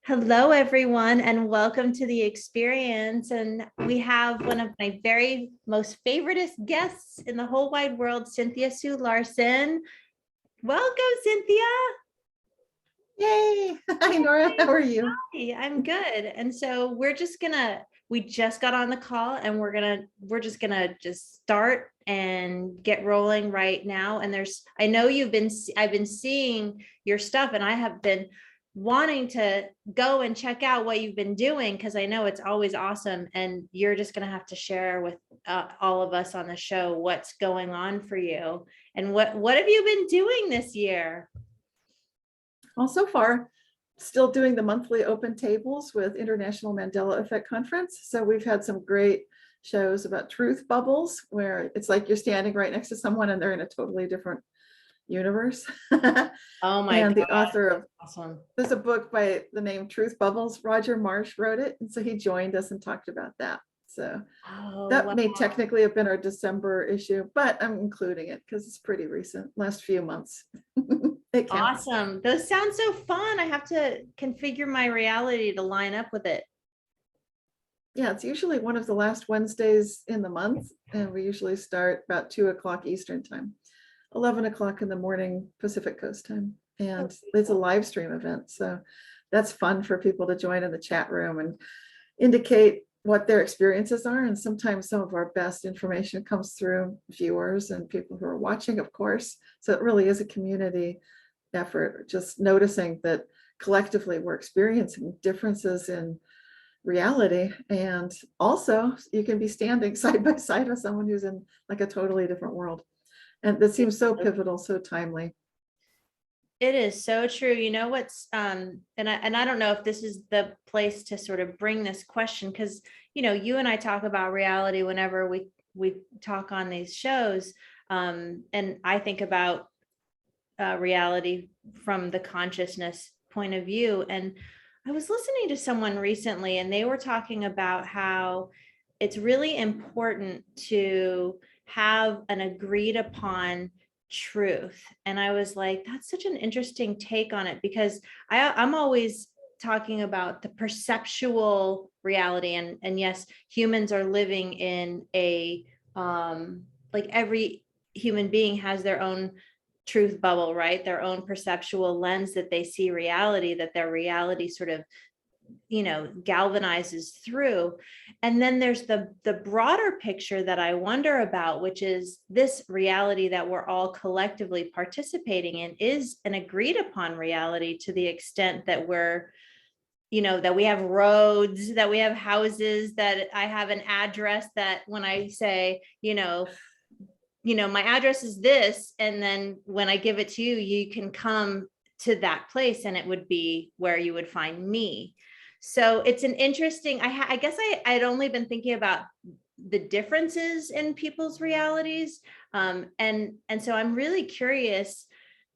Hello, everyone, and welcome to the experience. And we have one of my very most favoriteest guests in the whole wide world, Cynthia Sue Larson. Welcome, Cynthia. Yay. Hi, Nora. How are you? Hi, I'm good. And so we just got on the call and we're just gonna start and get rolling right now. And I know I've been seeing your stuff and I have been wanting to go and check out what you've been doing because I know it's always awesome. And you're just gonna have to share with all of us on the show what's going on for you and what have you been doing this year? Well, so far, still doing the monthly open tables with International Mandela Effect Conference. So we've had some great shows about truth bubbles, where it's like you're standing right next to someone and they're in a totally different universe. Oh my And God, the author of awesome. there's a book by the name Truth Bubbles. Roger Marsh wrote it. And so he joined us and talked about that. So Oh, that wow. may technically have been our December issue, but I'm including it because it's pretty recent, last few months. It counts. Awesome. Those sound so fun. I have to configure my reality to line up with it. Yeah, it's usually one of the last Wednesdays in the month, and we usually start about 2 o'clock Eastern time, 11 o'clock in the morning Pacific Coast time. And it's a live stream event. So that's fun for people to join in the chat room and indicate what their experiences are. And sometimes some of our best information comes through viewers and people who are watching, of course. So it really is a community effort, just noticing that collectively we're experiencing differences in reality. And also you can be standing side by side with someone who's in like a totally different world. And that seems so pivotal, so timely. It is so true. You know what's and I don't know if this is the place to sort of bring this question because you and I talk about reality whenever we talk on these shows. And I think about reality from the consciousness point of view. And I was listening to someone recently, and they were talking about how it's really important to have an agreed upon truth. And I was like, that's such an interesting take on it because I'm always talking about the perceptual reality. And yes, humans are living in a like every human being has their own truth bubble, right? Their own perceptual lens that they see reality, that their reality sort of galvanizes through. And then there's the broader picture that I wonder about, which is this reality that we're all collectively participating in is an agreed upon reality to the extent that that we have roads, that we have houses, that I have an address, that when I say my address is this, and then when I give it to you, you can come to that place and it would be where you would find me. So it's an interesting, I guess I'd only been thinking about the differences in people's realities. And so I'm really curious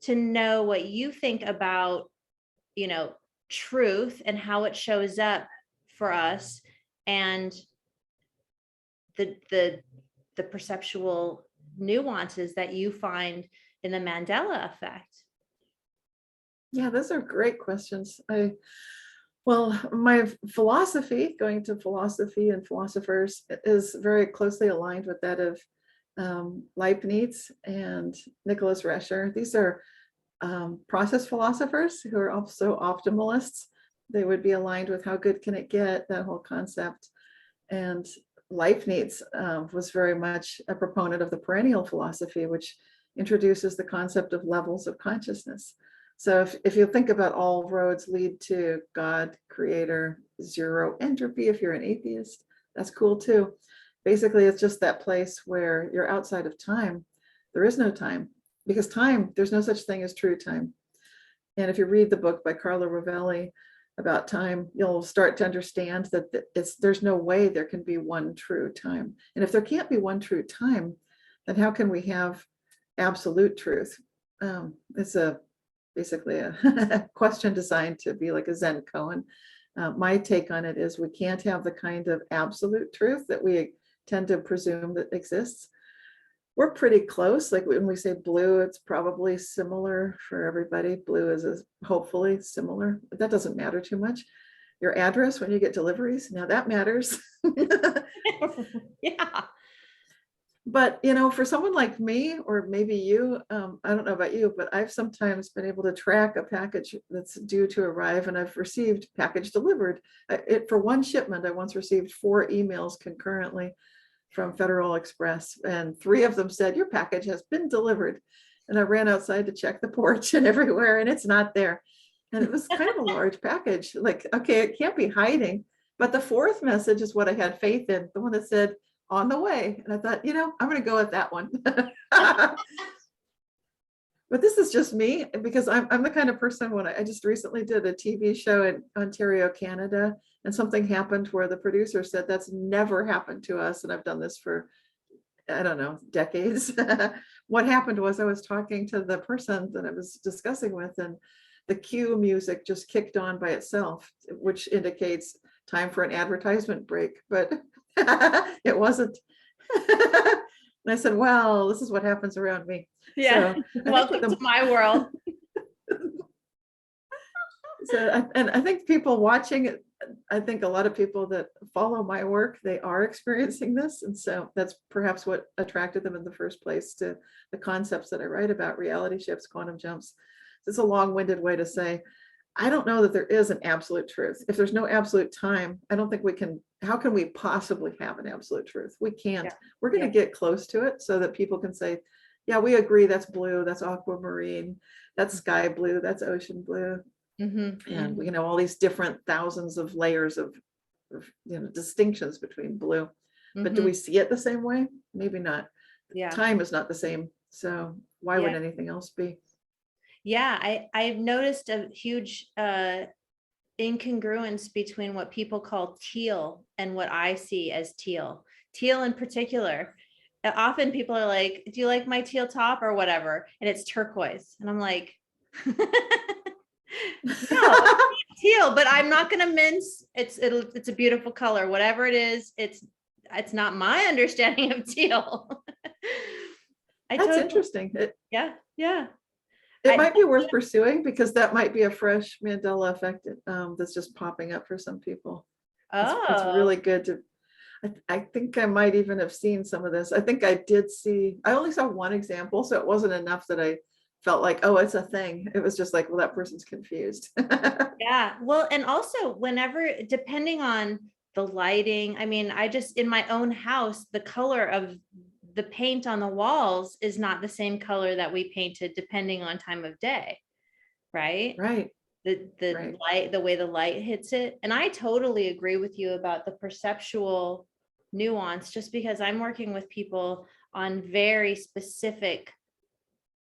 to know what you think about, truth and how it shows up for us, and the perceptual nuances that you find in the Mandela effect. Yeah, those are great questions. Well, my philosophy, going to philosophy and philosophers, is very closely aligned with that of Leibniz and Nicholas Rescher. These are process philosophers who are also optimalists. They would be aligned with how good can it get, that whole concept. And Leibniz was very much a proponent of the perennial philosophy, which introduces the concept of levels of consciousness. So if you think about all roads lead to God, creator, zero entropy, if you're an atheist, that's cool too. Basically, it's just that place where you're outside of time. There is no time, because time, there's no such thing as true time. And if you read the book by Carlo Rovelli about time, you'll start to understand that there's no way there can be one true time. And if there can't be one true time, then how can we have absolute truth? It's basically a question designed to be like a Zen koan. My take on it is we can't have the kind of absolute truth that we tend to presume that exists. we're pretty close. Like when we say blue, it's probably similar for everybody. Blue is hopefully similar, but that doesn't matter too much. Your address when you get deliveries, now that matters. Yeah. But for someone like me, or maybe you, I don't know about you, but I've sometimes been able to track a package that's due to arrive, and I've received package delivered. For one shipment, I once received 4 emails concurrently from Federal Express, and 3 of them said, your package has been delivered. And I ran outside to check the porch and everywhere, and it's not there. And it was kind of a large package. Like, okay, it can't be hiding. But the 4th message is what I had faith in, the one that said, on the way. And I thought, I'm going to go with that one. But this is just me, because I'm the kind of person, when I just recently did a TV show in Ontario, Canada, and something happened where the producer said, that's never happened to us. And I've done this for, I don't know, decades. What happened was I was talking to the person that I was discussing with, and the cue music just kicked on by itself, which indicates time for an advertisement break, but it wasn't. And I said, well, this is what happens around me. Yeah. So Welcome to my world. and I think people watching it, I think a lot of people that follow my work, they are experiencing this. And so that's perhaps what attracted them in the first place to the concepts that I write about: reality shifts, quantum jumps. It's a long-winded way to say, I don't know that there is an absolute truth. If there's no absolute time, I don't think we can. How can we possibly have an absolute truth? We can't. Yeah. We're going to get close to it so that people can say, yeah, we agree, that's blue, that's aquamarine, that's sky blue, that's ocean blue. And we know all these different thousands of layers of distinctions between blue. But do we see it the same way? Maybe not. Yeah. Time is not the same. So why would anything else be? Yeah, I've noticed a huge incongruence between what people call teal and what I see as teal. Teal in particular. Often people are like, do you like my teal top or whatever? And it's turquoise. And I'm like, no, teal, but I'm not going to mince. It's a beautiful color. Whatever it is, it's not my understanding of teal. That's interesting. Yeah. It might be worth pursuing, because that might be a fresh Mandela effect that's just popping up for some people. It's really good to, I think I might even have seen some of this. I think I only saw one example, so it wasn't enough that I felt like, oh, it's a thing. It was just like, well, that person's confused. Yeah. Well, and also whenever, depending on the lighting, I mean, in my own house, the color of the paint on the walls is not the same color that we painted depending on time of day. Right. Right. The light, the way the light hits it. And I totally agree with you about the perceptual nuance, just because I'm working with people on very specific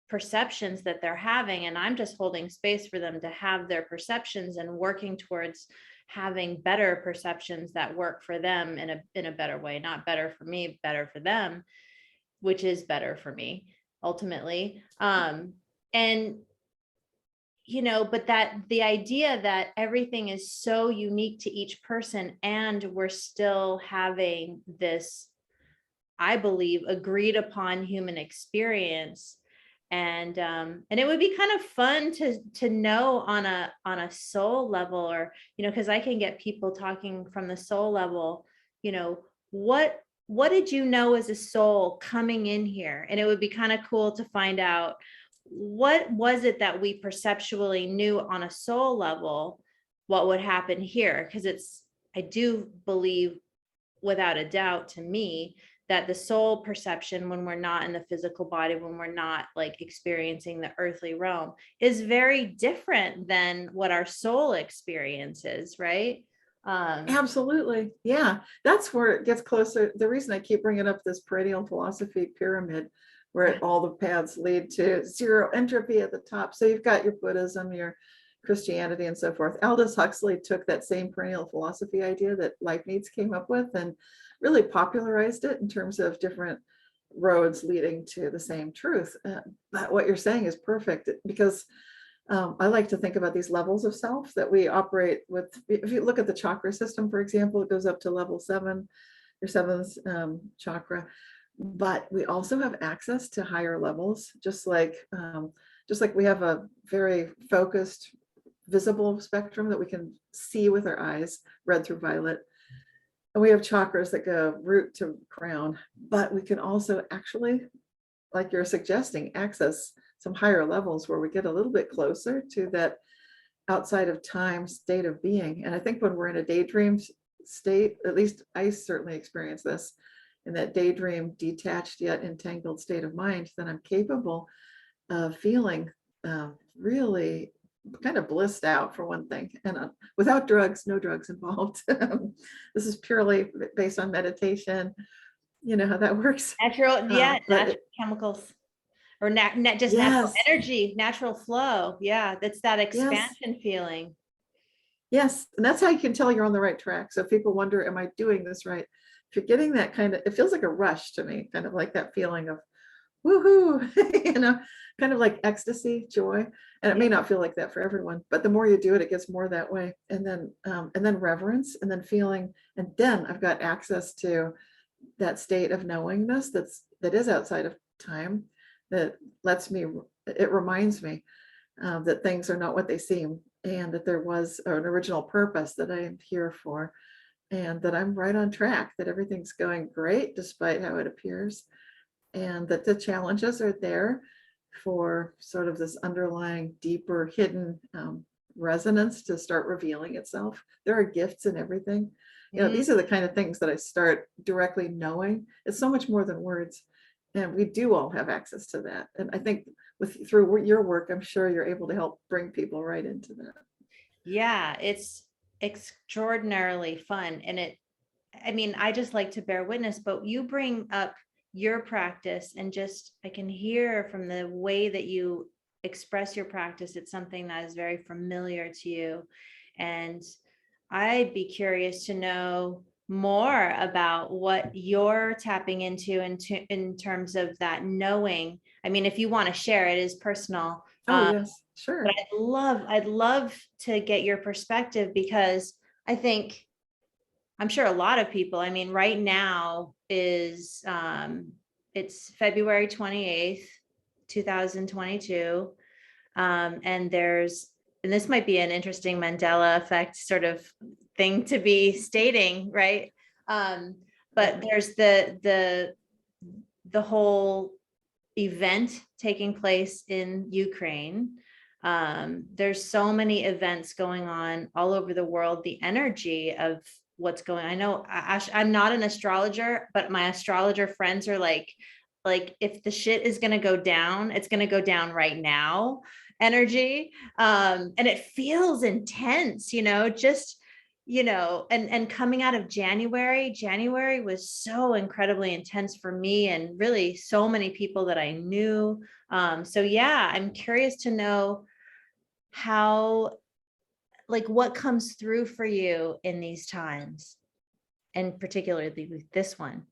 perceptions that they're having, and I'm just holding space for them to have their perceptions and working towards having better perceptions that work for them in a better way. Not better for me, better for them, which is better for me ultimately. And but that the idea that everything is so unique to each person, and we're still having this, I believe, agreed upon human experience. And it would be kind of fun to know on a soul level, or, because I can get people talking from the soul level, what did you know as a soul coming in here? And it would be kind of cool to find out, what was it that we perceptually knew on a soul level, what would happen here? Because I do believe, without a doubt, to me, that the soul perception, when we're not in the physical body, when we're not like experiencing the earthly realm, is very different than what our soul experiences, right? Absolutely. Yeah, that's where it gets closer. The reason I keep bringing up this perennial philosophy pyramid, where all the paths lead to zero entropy at the top. So you've got your Buddhism, your Christianity, and so forth. Aldous Huxley took that same perennial philosophy idea that Leibniz came up with and really popularized it in terms of different roads leading to the same truth. But what you're saying is perfect, because I like to think about these levels of self that we operate with. If you look at the chakra system, for example, it goes up to level 7, your 7th chakra. but we also have access to higher levels, just like we have a very focused, visible spectrum that we can see with our eyes, red through violet. And we have chakras that go root to crown, but we can also actually, like you're suggesting, access some higher levels where we get a little bit closer to that outside of time state of being. And I think when we're in a daydream state, at least I certainly experience this, in that daydream, detached yet entangled state of mind, then I'm capable of feeling really kind of blissed out, for one thing, and without drugs, no drugs involved. This is purely based on meditation. You know how that works. Natural, yeah, But natural chemicals, or just natural yes, energy, natural flow. Yeah, that's that yes, expansion feeling. yes. And that's how you can tell you're on the right track. So if people wonder, am I doing this right? If you're getting that kind of, it feels like a rush to me, kind of like that feeling of woohoo, kind of like ecstasy, joy. And it Yeah. may not feel like that for everyone, but the more you do it, it gets more that way. And then reverence, and then feeling, and then I've got access to that state of knowingness that is outside of time, that lets me, it reminds me that things are not what they seem, and that there was an original purpose that I am here for, and that I'm right on track, that everything's going great despite how it appears, and that the challenges are there for sort of this underlying deeper hidden resonance to start revealing itself. There are gifts in everything. Mm. These are the kind of things that I start directly knowing. It's so much more than words. And we do all have access to that. And I think through your work, I'm sure you're able to help bring people right into that. Yeah, it's extraordinarily fun. And I mean, I just like to bear witness, but you bring up your practice, and just, I can hear from the way that you express your practice, it's something that is very familiar to you. And I'd be curious to know more about what you're tapping into in terms of that knowing. I mean, if you want to share, it is personal. Oh, yes, But sure. I'd love to get your perspective, because I think, I'm sure a lot of people, I mean, right now is it's February 28th, 2022. And this might be an interesting Mandela effect sort of thing to be stating, right? But there's the whole event taking place in Ukraine. There's so many events going on all over the world. The energy of what's going on. I know I'm not an astrologer, but my astrologer friends are like if the shit is going to go down, it's going to go down right now energy. And it feels intense, just and coming out of January was so incredibly intense for me, and really so many people that I knew. So yeah, I'm curious to know how, like, what comes through for you in these times, and particularly with this one.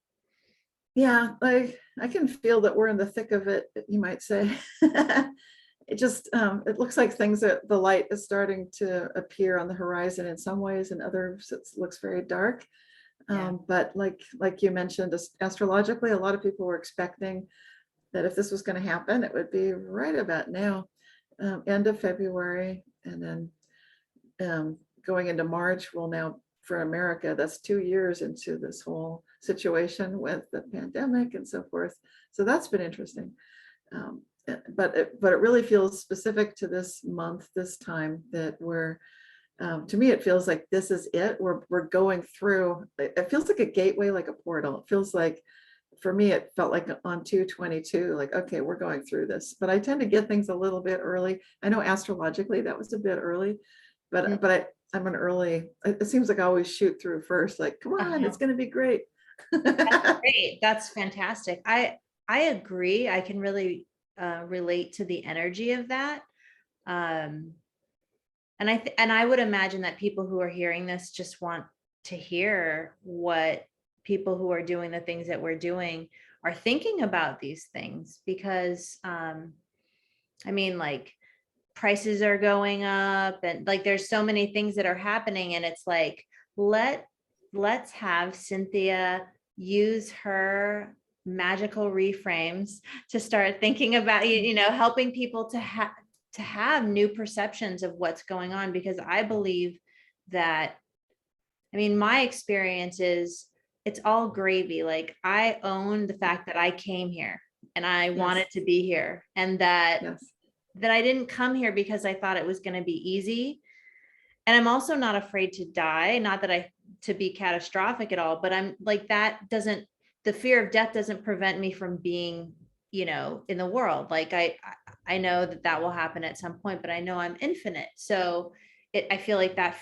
Yeah, I can feel that we're in the thick of it, you might say. It looks like the light is starting to appear on the horizon in some ways, in others it looks very dark. Yeah. But like you mentioned, astrologically, a lot of people were expecting that if this was going to happen, it would be right about now, end of February, and then going into March. Well, now for America, that's 2 years into this whole situation with the pandemic and so forth. So that's been interesting. But it really feels specific to this month, this time, that to me, it feels like this is it. We're going through, it feels like a gateway, like a portal. It feels like, for me, it felt like on 2/22, like, okay, we're going through this. But I tend to get things a little bit early. I know astrologically that was a bit early, Mm. but I'm an early, it seems like I always shoot through first, like, come on, Uh-huh. it's going to be great. Great. That's fantastic. I agree. I can really relate to the energy of that. Um, and I would imagine that people who are hearing this just want to hear what people who are doing the things that we're doing are thinking about these things, because I mean, like, prices are going up, and like there's so many things that are happening, and it's like, let's have Cynthia use her magical reframes to start thinking about, helping people to have new perceptions of what's going on. Because I believe that, my experience is it's all gravy. Like, I own the fact that I came here and I wanted to be here, and that I didn't come here because I thought it was going to be easy. And I'm also not afraid to die, not that to be catastrophic at all, but I'm like, the fear of death doesn't prevent me from being, in the world. Like, I know that will happen at some point, but I know I'm infinite. So I feel like it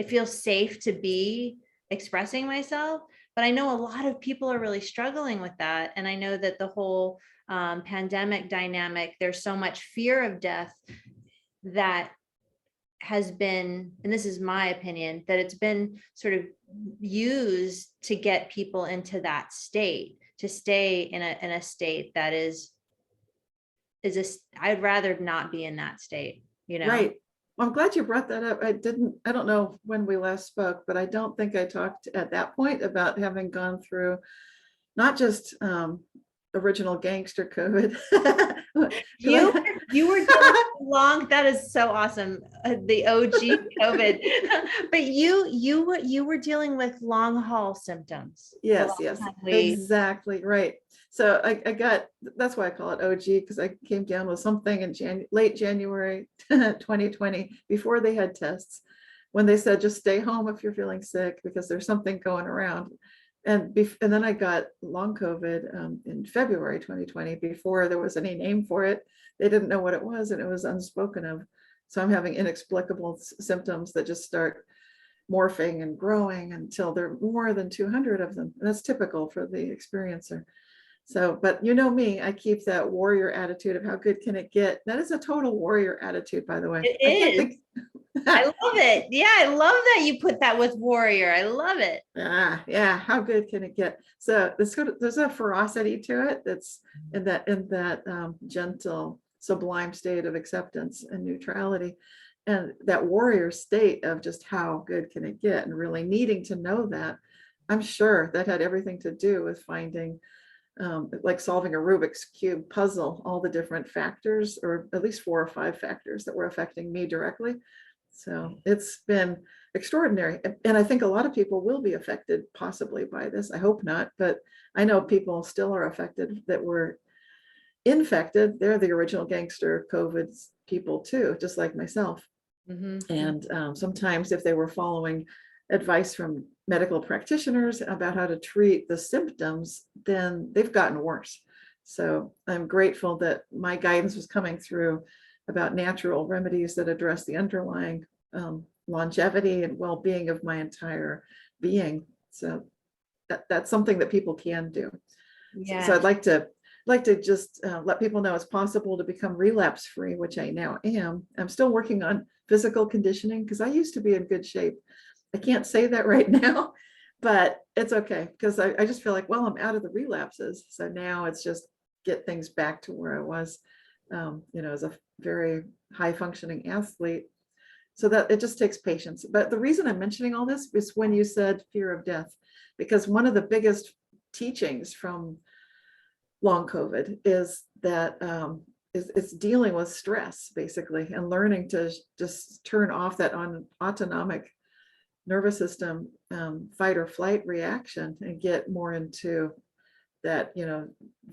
feels safe to be expressing myself. But I know a lot of people are really struggling with that. And I know that the whole pandemic dynamic, there's so much fear of death that has been, and this is my opinion, that it's been sort of used to get people into that state, to stay in a state that I'd rather not be in that state, Right. Well, I'm glad you brought that up. I don't know when we last spoke, but I don't think I talked at that point about having gone through not just original gangster COVID. You were doing long. That is so awesome. The OG COVID, but you were dealing with long haul symptoms. Yes, exactly right. So I got, that's why I call it OG, because I came down with something in late January 2020, before they had tests, when they said just stay home if you're feeling sick because there's something going around. And then I got long COVID in February 2020, before there was any name for it. They didn't know what it was, and it was unspoken of. So I'm having inexplicable symptoms that just start morphing and growing until there are more than 200 of them. And that's typical for the experiencer. So, but you know me, I keep that warrior attitude of how good can it get. That is a total warrior attitude, by the way. It is. I love it. Yeah, I love that you put that with warrior. I love it. Yeah, how good can it get? So there's a ferocity to it that's in that gentle, sublime state of acceptance and neutrality. And that warrior state of just how good can it get, and really needing to know that. I'm sure that had everything to do with finding, like solving a Rubik's Cube puzzle, all the different factors, or at least 4 or 5 factors that were affecting me directly. So it's been extraordinary. And I think a lot of people will be affected possibly by this. I hope not, but I know people still are affected that were infected. They're the original gangster COVID people too, just like myself. And sometimes if they were following advice from medical practitioners about how to treat the symptoms, then they've gotten worse. So I'm grateful that my guidance was coming through about natural remedies that address the underlying longevity and well-being of my entire being. So that's something that people can do. So I'd like to just let people know it's possible to become relapse free, which I now am. I'm still working on physical conditioning because I used to be in good shape. I can't say that right now, but it's okay, because I just feel like, well, I'm out of the relapses. So now it's just get things back to where I was, as a very high functioning athlete. So that it just takes patience. But the reason I'm mentioning all this is when you said fear of death, because one of the biggest teachings from long COVID is that it's dealing with stress, basically, and learning to just turn off that autonomic nervous system fight or flight reaction and get more into that,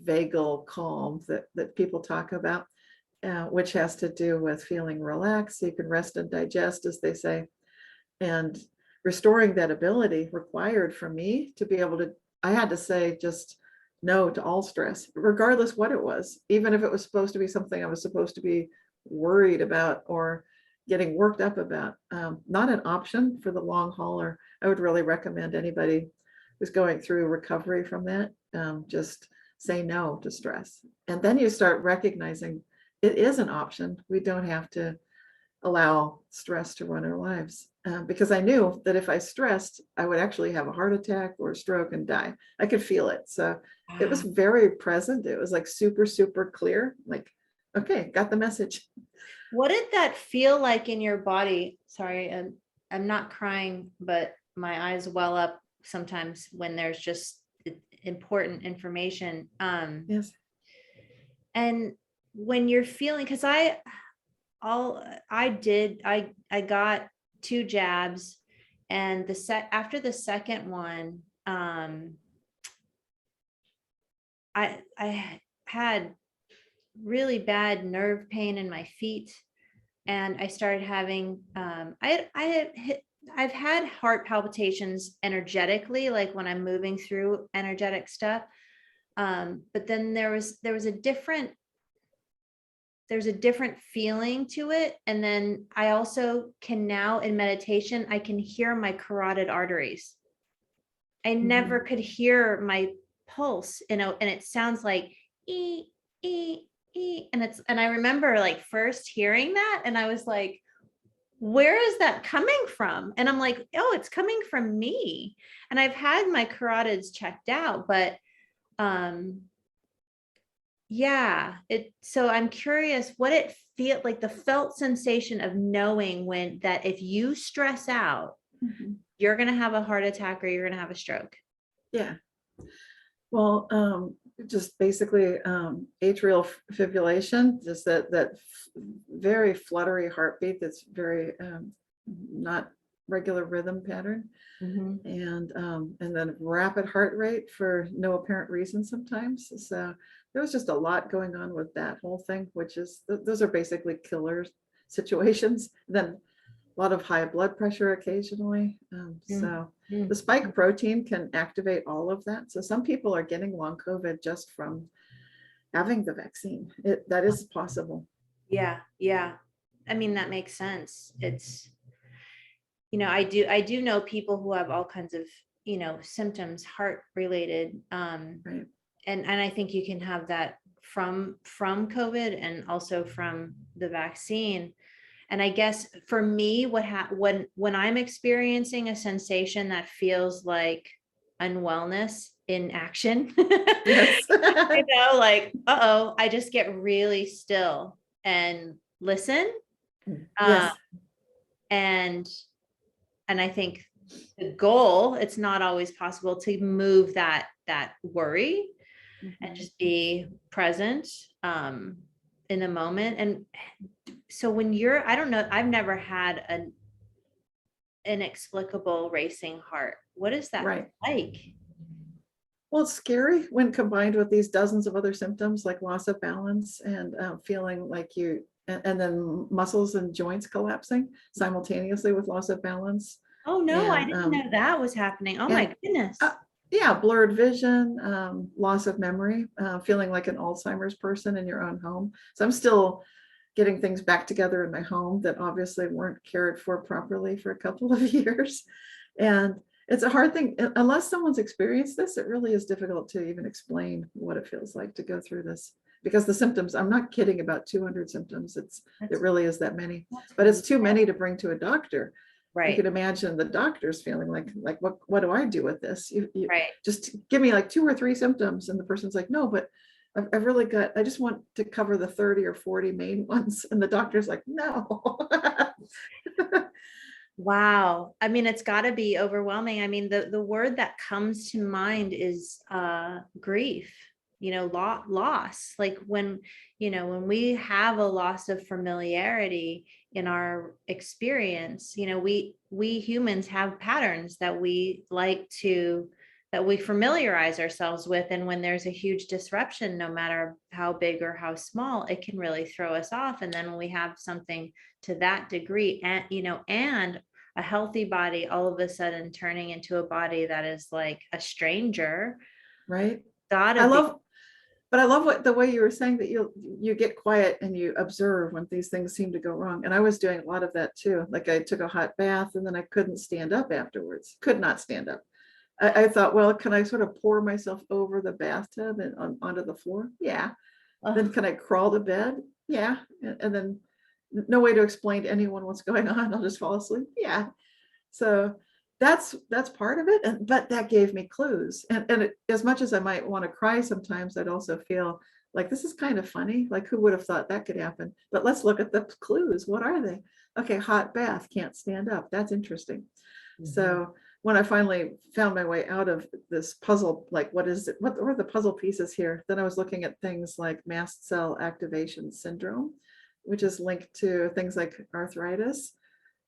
vagal calm that people talk about, which has to do with feeling relaxed so you can rest and digest, as they say, and restoring that ability required for me to be able to, I had to say just no to all stress, regardless what it was, even if it was supposed to be something I was supposed to be worried about or getting worked up about. Not an option for the long hauler. I would really recommend anybody who's going through recovery from that, just say no to stress. And then you start recognizing it is an option. We don't have to allow stress to run our lives. Because I knew that if I stressed, I would actually have a heart attack or a stroke and die. I could feel it. So it was very present. It was like super, super clear. Like, okay, got the message. What did that feel like in your body? Sorry, I'm not crying, but my eyes well up sometimes when there's just important information. Yes. And when you're feeling, because I got 2 jabs, and after the second one, I had really bad nerve pain in my feet, and I started having I've had heart palpitations energetically, like when I'm moving through energetic stuff. But then there's a different feeling to it. And then I also can now, in meditation, I can hear my carotid arteries. I never could hear my pulse, and it sounds like e e e, and I remember like first hearing that, and I was like, where is that coming from? And I'm like, oh, it's coming from me. And I've had my carotids checked out, but yeah, so I'm curious what it felt like, the felt sensation of knowing that if you stress out, you're going to have a heart attack or you're going to have a stroke. Yeah. Well, just basically atrial fibrillation, just that very fluttery heartbeat that's very not regular rhythm pattern, and then rapid heart rate for no apparent reason sometimes. So there was just a lot going on with that whole thing, which is those are basically killer situations. Then a lot of high blood pressure occasionally. So the spike protein can activate all of that. So some people are getting long COVID just from having the vaccine. That is possible. Yeah. I mean, that makes sense. It's, I do know people who have all kinds of, symptoms, heart related. Right. And I think you can have that from COVID and also from the vaccine. And I guess for me, when I'm experiencing a sensation that feels like unwellness in action, Yes. like, I just get really still and listen. Yes. And I think the goal, it's not always possible to move that worry and just be present in the moment. And so when I don't know, I've never had an inexplicable racing heart. What is that like? Well, it's scary when combined with these dozens of other symptoms like loss of balance and feeling like and then muscles and joints collapsing simultaneously with loss of balance. Oh no, I didn't know that was happening. Oh my goodness. Yeah, blurred vision, loss of memory, feeling like an Alzheimer's person in your own home. So I'm still getting things back together in my home that obviously weren't cared for properly for a couple of years. And it's a hard thing, unless someone's experienced this, it really is difficult to even explain what it feels like to go through this, because the symptoms, I'm not kidding about 200 symptoms. It really is that many, but it's too many to bring to a doctor. Right. You can imagine the doctor's feeling like what do I do with this? You just give me like 2 or 3 symptoms, and the person's like, no, but I've really I just want to cover the 30 or 40 main ones. And the doctor's like, no. Wow. I mean, it's got to be overwhelming. I mean, the word that comes to mind is grief, loss. Like when we have a loss of familiarity in our experience, we humans have patterns that we familiarize ourselves with. And when there's a huge disruption, no matter how big or how small, it can really throw us off. And then when we have something to that degree, and and a healthy body all of a sudden turning into a body that is like a stranger. Right. I love the way you were saying that you get quiet and you observe when these things seem to go wrong. And I was doing a lot of that too. Like I took a hot bath and then I couldn't stand up afterwards. Could not stand up. I thought, well, can I sort of pour myself over the bathtub and onto the floor? Yeah. Then can I crawl to bed? Yeah. And then no way to explain to anyone what's going on. I'll just fall asleep. Yeah. So that's part of it. But that gave me clues. And as much as I might want to cry sometimes, I'd also feel like this is kind of funny. Like who would have thought that could happen? But let's look at the clues. What are they? Okay, hot bath, can't stand up. That's interesting. So when I finally found my way out of this puzzle, like what is it, what are the puzzle pieces here? Then I was looking at things like mast cell activation syndrome, which is linked to things like arthritis,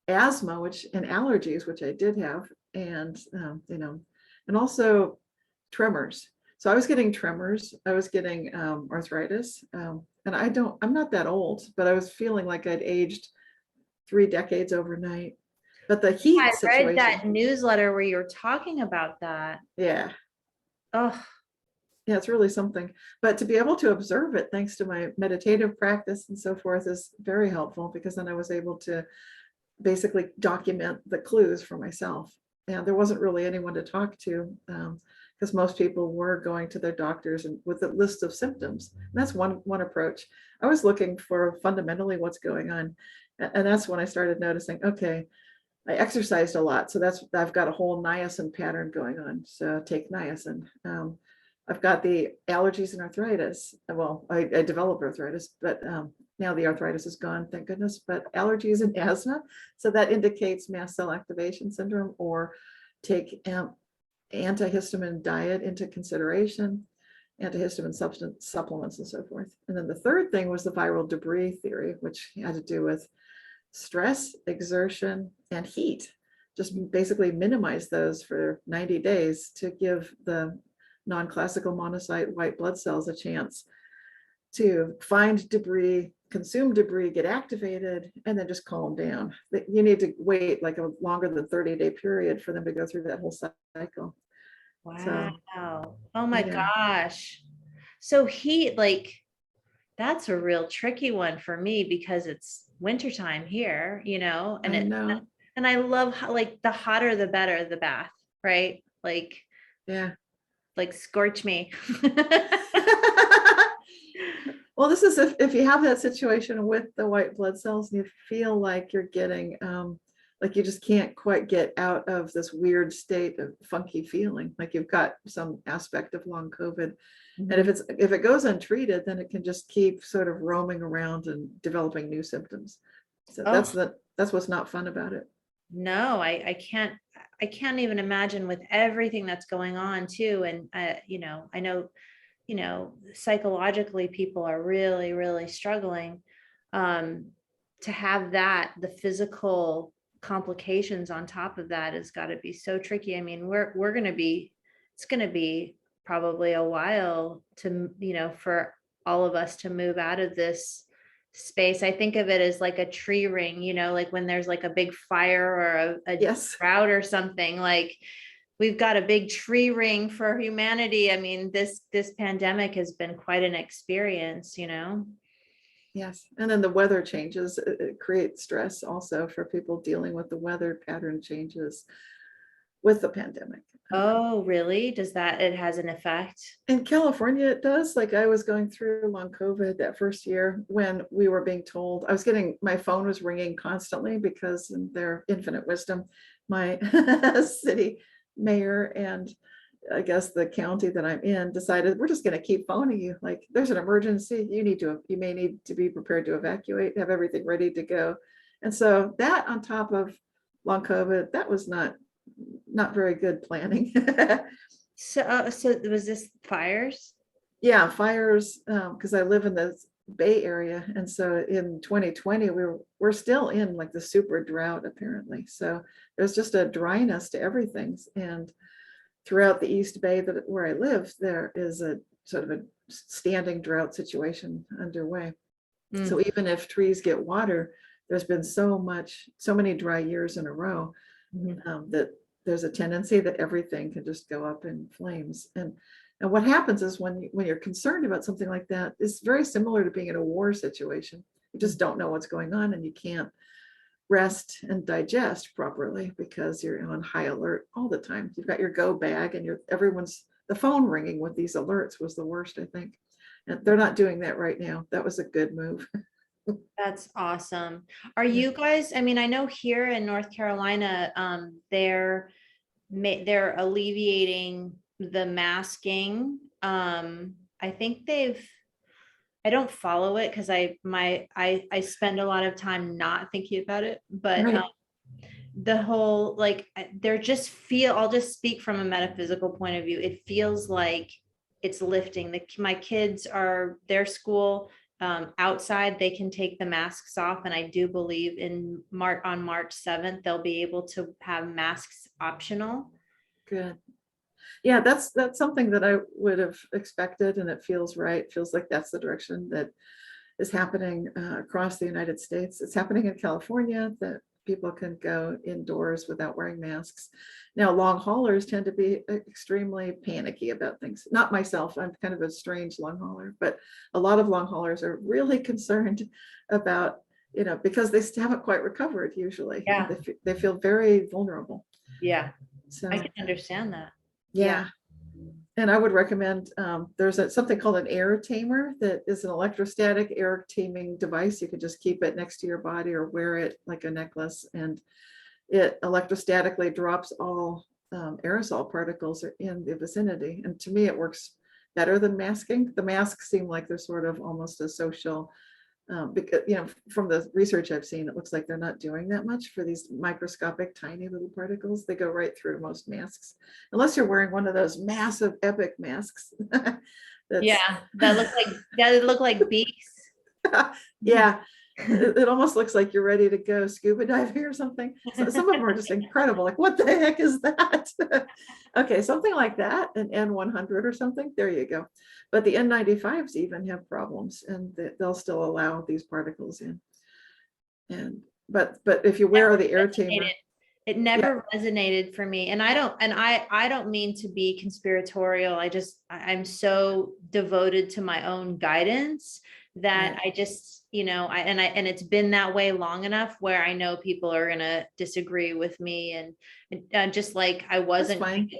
asthma, which and allergies, which I did have, and and also tremors. So I was getting tremors, I was getting arthritis, and I'm not that old, but I was feeling like I'd aged 3 decades overnight. But the I heat read situation, that newsletter where you were talking about that. yeah, Oh, yeah, it's really something. But to be able to observe it, thanks to my meditative practice and so forth, is very helpful because then I was able to basically document the clues for myself. And there wasn't really anyone to talk to because most people were going to their doctors and with a list of symptoms. And that's one approach. I was looking for fundamentally what's going on. And that's when I started noticing, okay, I exercised a lot. So I've got a whole niacin pattern going on. So take niacin. I've got the allergies and arthritis. Well, I developed arthritis, but now the arthritis is gone, thank goodness, but allergies and asthma. So that indicates mast cell activation syndrome, or take antihistamine diet into consideration, antihistamine substance supplements and so forth. And then the third thing was the viral debris theory, which had to do with stress, exertion, and heat. Just basically minimize those for 90 days to give the non-classical monocyte white blood cells a chance to find debris, consume debris, get activated, and then just calm down. You need to wait like a longer than 30-day period for them to go through that whole cycle. So, wow. Oh my yeah, gosh. So heat, like, that's a real tricky one for me because it's wintertime here, I know. and I love how, like, the hotter the better the bath, right? Yeah. Like scorch me. Well, this is if you have that situation with the white blood cells and you feel like you're getting like you just can't quite get out of this weird state of funky feeling, like you've got some aspect of long COVID. And if it goes untreated, then it can just keep sort of roaming around and developing new symptoms. So Oh, that's what's not fun about it. no, I can't even imagine with everything that's going on too. And I know, psychologically people are really, really struggling. Um, to have that, the physical complications on top of that has got to be so tricky. I mean, it's gonna be probably a while to, for all of us to move out of this space. I think of it as like a tree ring, like when there's like a big fire or a Yes. drought or something, like we've got a big tree ring for humanity. I mean, this pandemic has been quite an experience. Yes. And then the weather changes, it creates stress also for people dealing with the weather pattern changes with the pandemic. Oh, really? It has an effect? In California, it does. Like I was going through long COVID that first year when we were being told, my phone was ringing constantly because in their infinite wisdom, my city mayor and I guess the county that I'm in decided we're just going to keep phoning you. Like there's an emergency. You may need to be prepared to evacuate, have everything ready to go. And so that on top of long COVID, that was not very good planning. So was this fires? Yeah, fires, because I live in the Bay Area. And so in 2020, we're still in like the super drought, apparently. So there's just a dryness to everything. And throughout the East Bay where I live, there is a sort of a standing drought situation underway. Mm. So even if trees get water, there's been so many dry years in a row that there's a tendency that everything can just go up in flames. And what happens is when you're concerned about something like that, it's very similar to being in a war situation. You just don't know what's going on and you can't rest and digest properly because you're on high alert all the time. You've got your go bag and the phone ringing with these alerts was the worst, I think. And they're not doing that right now. That was a good move. That's awesome. Are you guys, I mean, I know here in North Carolina, they're alleviating the masking. I think I don't follow it because I spend a lot of time not thinking about it, but Right. the whole, like, they're just I'll just speak from a metaphysical point of view. It feels like it's lifting. My kids are, their school, outside, they can take the masks off. And I do believe on March 7th, they'll be able to have masks optional. Good. Yeah, that's something that I would have expected, and it feels right. Feels like that's the direction that is happening across the United States. It's happening in California, that people can go indoors without wearing masks. Now, long haulers tend to be extremely panicky about things. Not myself, I'm kind of a strange long hauler, but a lot of long haulers are really concerned about, because they haven't quite recovered usually. Yeah. They feel very vulnerable. Yeah. So I can understand that. yeah. And I would recommend, there's something called an air tamer that is an electrostatic air taming device. You can just keep it next to your body or wear it like a necklace, and it electrostatically drops all aerosol particles in the vicinity. And to me, it works better than masking. The masks seem like they're sort of almost a social, because, from the research I've seen, it looks like they're not doing that much for these microscopic, tiny little particles. They go right through most masks, unless you're wearing one of those massive, epic masks. Yeah, that look like beaks. Yeah, it almost looks like you're ready to go scuba diving or something. So some of them are just incredible. Like, what the heck is that? Okay, something like that, an N100 or something. There you go. But the N95s even have problems, and they'll still allow these particles in. And but if you wear the air tamer, it never resonated for me. And I don't mean to be conspiratorial. I'm so devoted to my own guidance that I just, and it's been that way long enough where I know people are going to disagree with me, and just like I wasn't,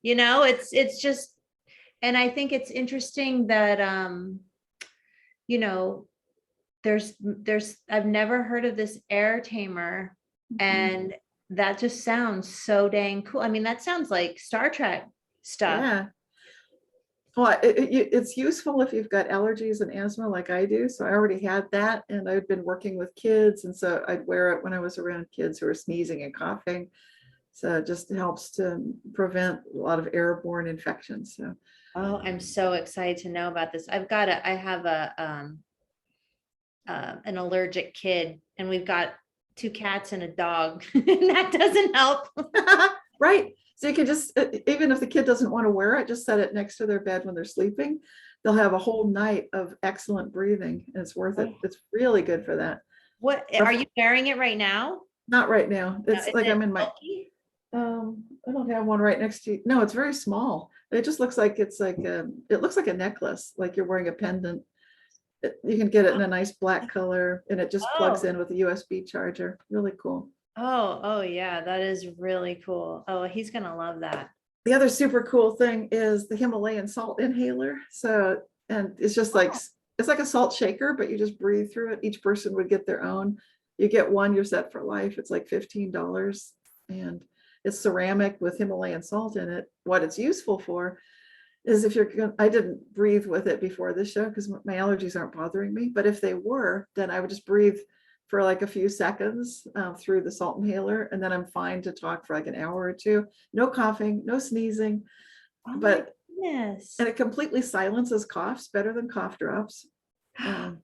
it's just, and I think it's interesting that, I've never heard of this air tamer, and that just sounds so dang cool. I mean, that sounds like Star Trek stuff. Yeah. Well, it's useful if you've got allergies and asthma like I do. So I already had that, and I've been working with kids, and so I'd wear it when I was around kids who are sneezing and coughing. So it just helps to prevent a lot of airborne infections. So, oh, I'm so excited to know about this. I have an allergic kid, and we've got 2 cats and a dog, and that doesn't help. Right. So you can just, even if the kid doesn't want to wear it, just set it next to their bed when they're sleeping. They'll have a whole night of excellent breathing, and it's worth it. It's really good for that. What, are you wearing it right now? Not right now. It's like I'm in my, bulky? I don't have one right next to you. No, it's very small. It just looks like it looks like a necklace, like you're wearing a pendant. You can get it in a nice black color, and it just plugs in with a USB charger. Really cool. Oh yeah, that is really cool. Oh, he's gonna love that. The other super cool thing is the Himalayan salt inhaler. So, and it's just like, it's like a salt shaker, but you just breathe through it. Each person would get their own. You get one, you're set for life. It's like $15, and it's ceramic with Himalayan salt in it. What it's useful for is if you're going, I didn't breathe with it before this show because my allergies aren't bothering me, but if they were, then I would just breathe for like a few seconds through the salt inhaler, and then I'm fine to talk for like an hour or two. No coughing, no sneezing, and it completely silences coughs better than cough drops. Oh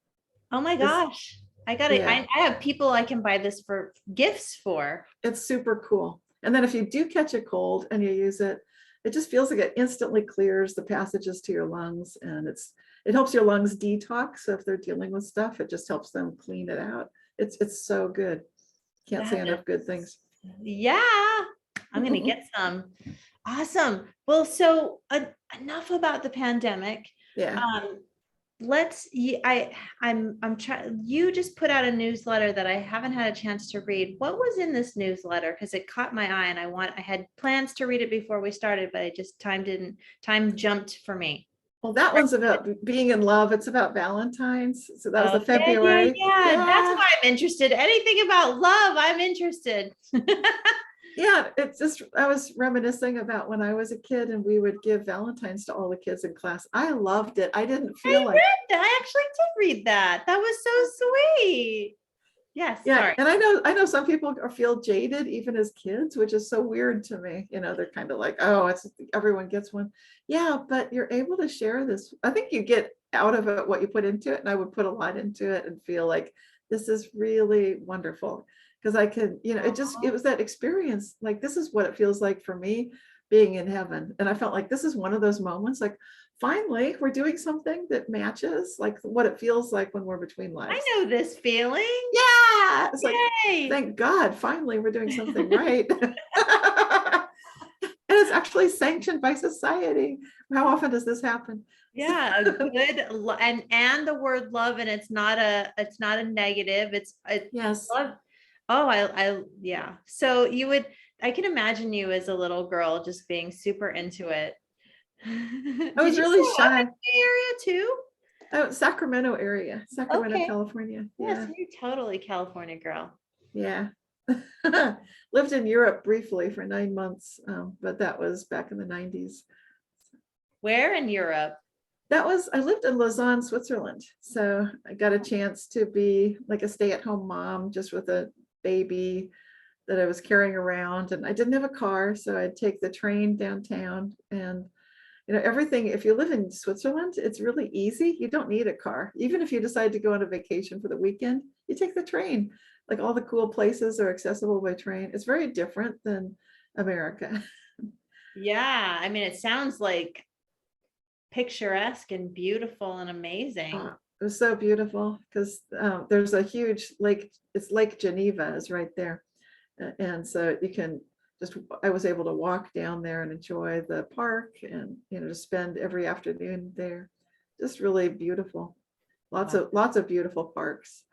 my gosh. I have people I can buy this for gifts for. It's super cool. And then if you do catch a cold and you use it, it just feels like it instantly clears the passages to your lungs, and it helps your lungs detox. So if they're dealing with stuff, it just helps them clean it out. It's so good. Can't say enough good things. Yeah, I'm gonna get some. Awesome. Well, so enough about the pandemic. Yeah. I'm trying. You just put out a newsletter that I haven't had a chance to read. What was in this newsletter? Because it caught my eye, and I had plans to read it before we started, but time jumped for me. Well, that one's about being in love. It's about Valentine's. So that was the February. Yeah. That's why I'm interested. Anything about love, I'm interested. Yeah, it's just, I was reminiscing about when I was a kid and we would give Valentine's to all the kids in class. I loved it. I didn't feel like I actually did read that. That was so sweet. Yes, Yeah, sorry. and I know some people feel jaded even as kids, which is so weird to me. They're kind of like, oh, it's everyone gets one. Yeah, but you're able to share this. I think you get out of it what you put into it, and I would put a lot into it and feel like this is really wonderful because I could, it was that experience. Like this is what it feels like for me being in heaven, and I felt like this is one of those moments. Like finally, we're doing something that matches like what it feels like when we're between I lives. know this feeling. Yeah, it's like, Yay. thank God, finally we're doing something right. And it's actually sanctioned by society. How often does this happen? Yeah, a good and the word love, and it's not a negative. It's Yes, love. Oh, yeah. So I can imagine you as a little girl just being super into it. I Did was you really grow up in shy. the area too? Oh, Sacramento area, Sacramento, Okay. California. Yes, Yeah, you're totally California girl. yeah. Lived in Europe briefly for 9 months, but that was back in the 90s. Where in Europe? I lived in Lausanne, Switzerland. So I got a chance to be like a stay-at-home mom just with a baby that I was carrying around, and I didn't have a car, so I'd take the train downtown. And everything, if you live in Switzerland, it's really easy. You don't need a car. Even if you decide to go on a vacation for the weekend, you take the train. Like all the cool places are accessible by train. It's very different than America. Yeah, I mean, it sounds like picturesque and beautiful and amazing. It was so beautiful because there's a huge lake. It's Lake Geneva is right there. And so you can I was able to walk down there and enjoy the park and, to spend every afternoon there. Just really beautiful. Wow. Lots of beautiful parks.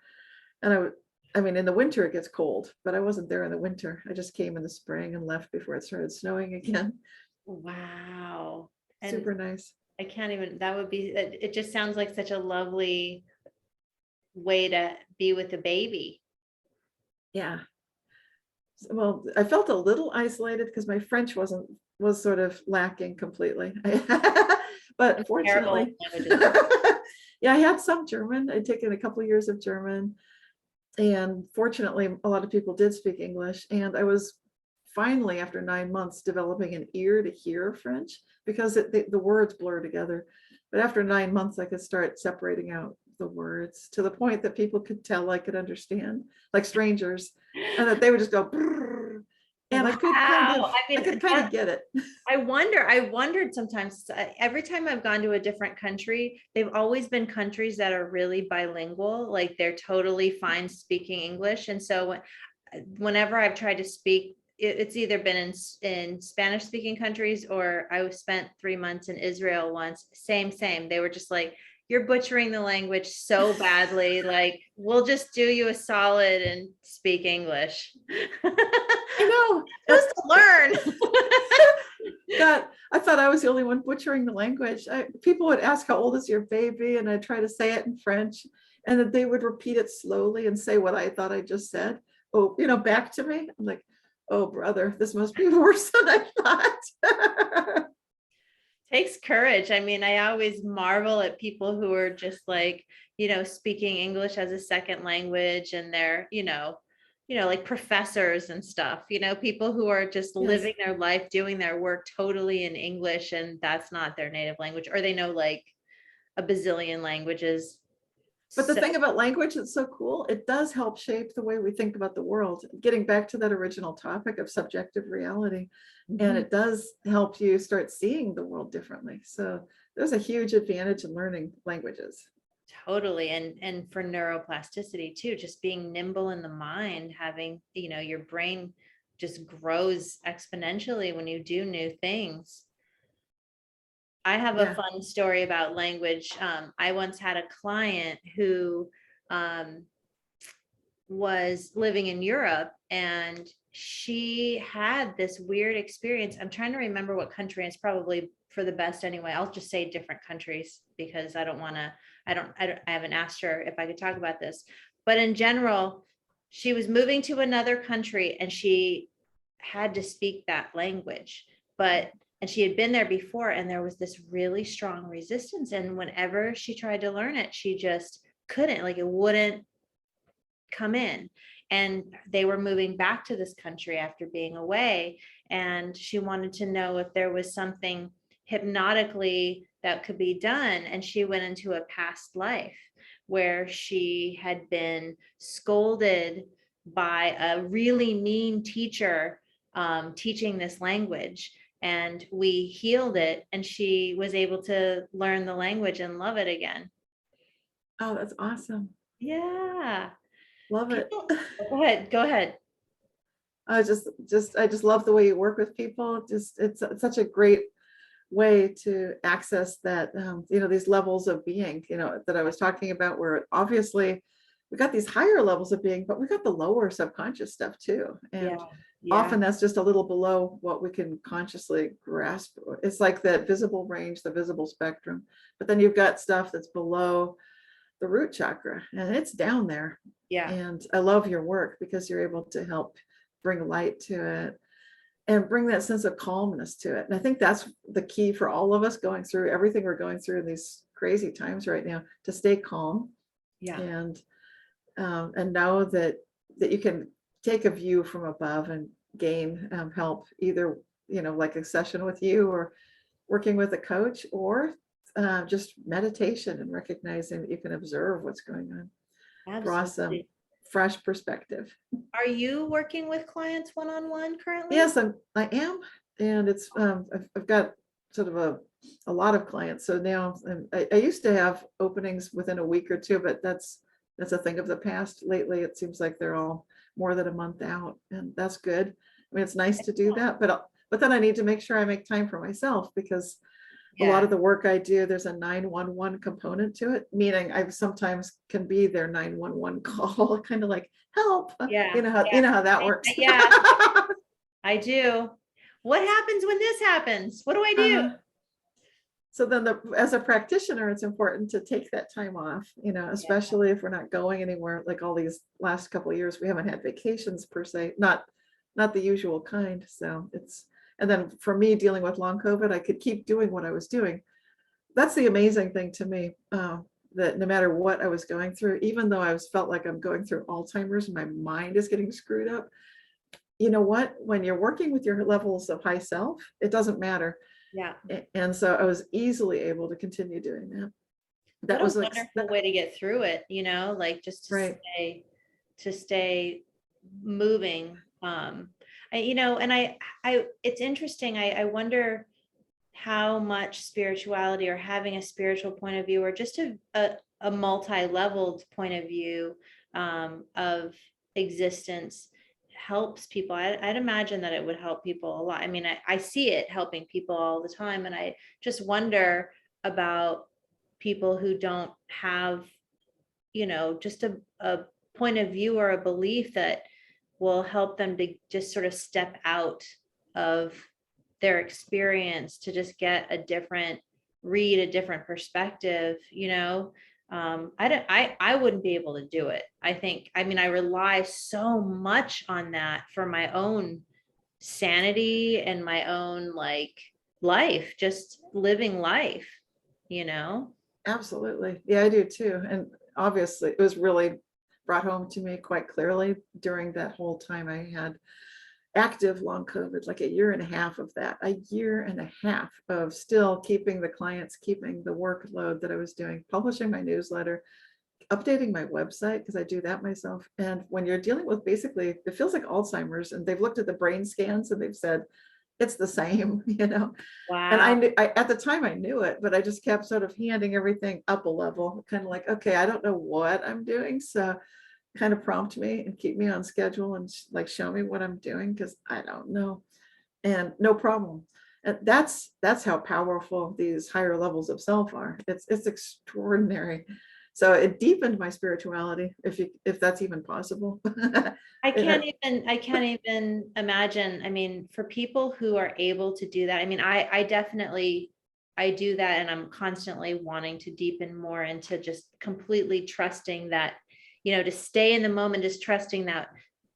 And I mean, in the winter it gets cold, but I wasn't there in the winter. I just came in the spring and left before it started snowing again. Wow. And Super nice. I can't even, that would be, it just sounds like such a lovely way to be with a baby. Yeah. Well, I felt a little isolated because my French was sort of lacking completely. But Terrible fortunately, languages. yeah, I had some German. I'd taken a couple of years of German, and fortunately, a lot of people did speak English. And I was finally, after 9 months, developing an ear to hear French because the words blur together. But after 9 months, I could start separating out the words to the point that people could tell I could understand, like strangers, and that they would just go, "Brrr," and Wow. I I mean, could kind of get it. I wondered sometimes, every time I've gone to a different country, they've always been countries that are really bilingual, like they're totally fine speaking English. And so whenever I've tried to speak, it's either been in Spanish speaking countries, or I spent 3 months in Israel once. Same. They were just like, you're butchering the language so badly. Like, we'll just do you a solid and speak English. I know. Just to learn. God, I thought I was the only one butchering the language. People would ask, how old is your baby? And I'd try to say it in French, and then they would repeat it slowly and say what I thought I just said. Oh, back to me. I'm like, oh, brother, this must be worse than I thought. Takes courage. I mean, I always marvel at people who are just like, speaking English as a second language, and they're, like professors and stuff, people who are just Yes. living their life, doing their work totally in English, and that's not their native language, or they know like a bazillion languages. But the So thing about language that's so cool, it does help shape the way we think about the world. Getting back to that original topic of subjective reality, and it does help you start seeing the world differently. So there's a huge advantage in learning languages. totally. And for neuroplasticity too, just being nimble in the mind, having, your brain just grows exponentially when you do new things. I have a Yeah. fun story about language. I once had a client who um, was living in Europe, and she had this weird experience. I'm trying to remember what country, and it's probably for the best anyway. I'll just say different countries because I don't want to, I haven't asked her if I could talk about this. But in general, she was moving to another country and she had to speak that language. And she had been there before, and there was this really strong resistance. And whenever she tried to learn it, she just couldn't, like, it wouldn't come in, and they were moving back to this country after being away. And she wanted to know if there was something hypnotically that could be done. And she went into a past life where she had been scolded by a really mean teacher teaching this language. And we healed it, and she was able to learn the language and love it again. Oh, that's awesome. Yeah. Love it. Go ahead. Go ahead. I just love the way you work with people. Just it's such a great way to access that, these levels of being, that I was talking about, where obviously we got these higher levels of being, but we got the lower subconscious stuff too. And Yeah. often that's just a little below what we can consciously grasp. It's like that visible range, the visible spectrum, but then you've got stuff that's below the root chakra and it's down there. Yeah. And I love your work because you're able to help bring light to it and bring that sense of calmness to it. And I think that's the key for all of us going through everything we're going through in these crazy times right now, to stay calm. Yeah. And know that you can take a view from above and gain help, either like a session with you, or working with a coach, or just meditation and recognizing that you can observe what's going on. Draw some fresh perspective. Are you working with clients one-on-one currently? Yes, I am, and it's I've got sort of a lot of clients. So now I used to have openings within a week or two, but that's a thing of the past. Lately, it seems like they're all more than a month out, and that's good. I mean, it's nice to do that, but then I need to make sure I make time for myself, because a lot of the work I do, there's a 911 component to it, meaning I sometimes can be their 911 call, kind of like, help. Yeah. You know how that works. Yeah, I do. What happens when this happens? What do I do? So then as a practitioner, it's important to take that time off, especially if we're not going anywhere. Like all these last couple of years, we haven't had vacations per se, not the usual kind. So and then for me, dealing with long COVID, I could keep doing what I was doing. That's the amazing thing to me, that no matter what I was going through, even though I felt like I'm going through Alzheimer's and my mind is getting screwed up, you know what? When you're working with your levels of high self, it doesn't matter. Yeah. And so I was easily able to continue doing that. That was a wonderful way to get through it, like just to stay moving. It's interesting. I wonder how much spirituality, or having a spiritual point of view, or just a multi-leveled point of view of existence helps people. I'd imagine that it would help people a lot. I mean, I see it helping people all the time. And I just wonder about people who don't have, just a point of view or a belief that will help them to just sort of step out of their experience, to just get a different perspective. I wouldn't be able to do it. I rely so much on that for my own sanity and my own life, just living life, Absolutely. Yeah, I do too. And obviously it was really brought home to me quite clearly during that whole time I had active long COVID, like a year and a half of that, a year and a half of still keeping the clients, keeping the workload that I was doing, publishing my newsletter, updating my website, because I do that myself. And when you're dealing with, basically, it feels like Alzheimer's, and they've looked at the brain scans and they've said, it's the same, Wow. And at the time I knew it, but I just kept sort of handing everything up a level, kind of like, okay, I don't know what I'm doing. So kind of prompt me and keep me on schedule and show me what I'm doing, because I don't know. And no problem. And that's how powerful these higher levels of self are. It's extraordinary. So it deepened my spirituality, if that's even possible. I can't even imagine. I mean, for people who are able to do that, I mean, I definitely do that, and I'm constantly wanting to deepen more into just completely trusting that, to stay in the moment, just trusting that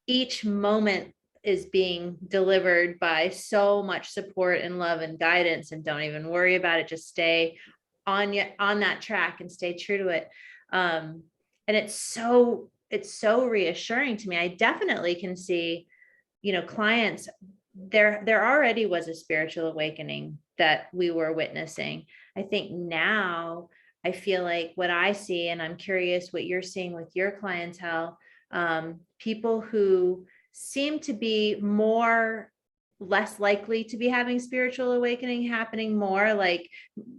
each moment is being delivered by so much support and love and guidance, and don't even worry about it. Just stay on that track and stay true to it. And it's so it's so reassuring to me. I definitely can see, clients, there already was a spiritual awakening that we were witnessing. I think now I feel like what I see, and I'm curious what you're seeing with your clientele, people who seem to be less likely to be having spiritual awakening happening more. Like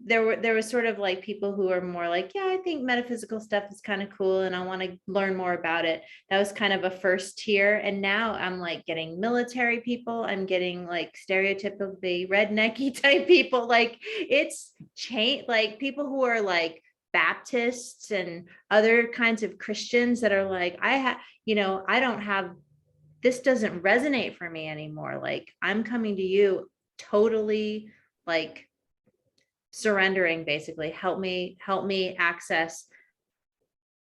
there was sort of like people who are more like, yeah, I think metaphysical stuff is kind of cool and I want to learn more about it. That was kind of a first tier. And now I'm like getting military people. I'm getting like stereotypically rednecky type people. Like it's changed, like people who are like Baptists and other kinds of Christians that are like, I don't have, this doesn't resonate for me anymore. Like I'm coming to you totally like surrendering, basically. Help me access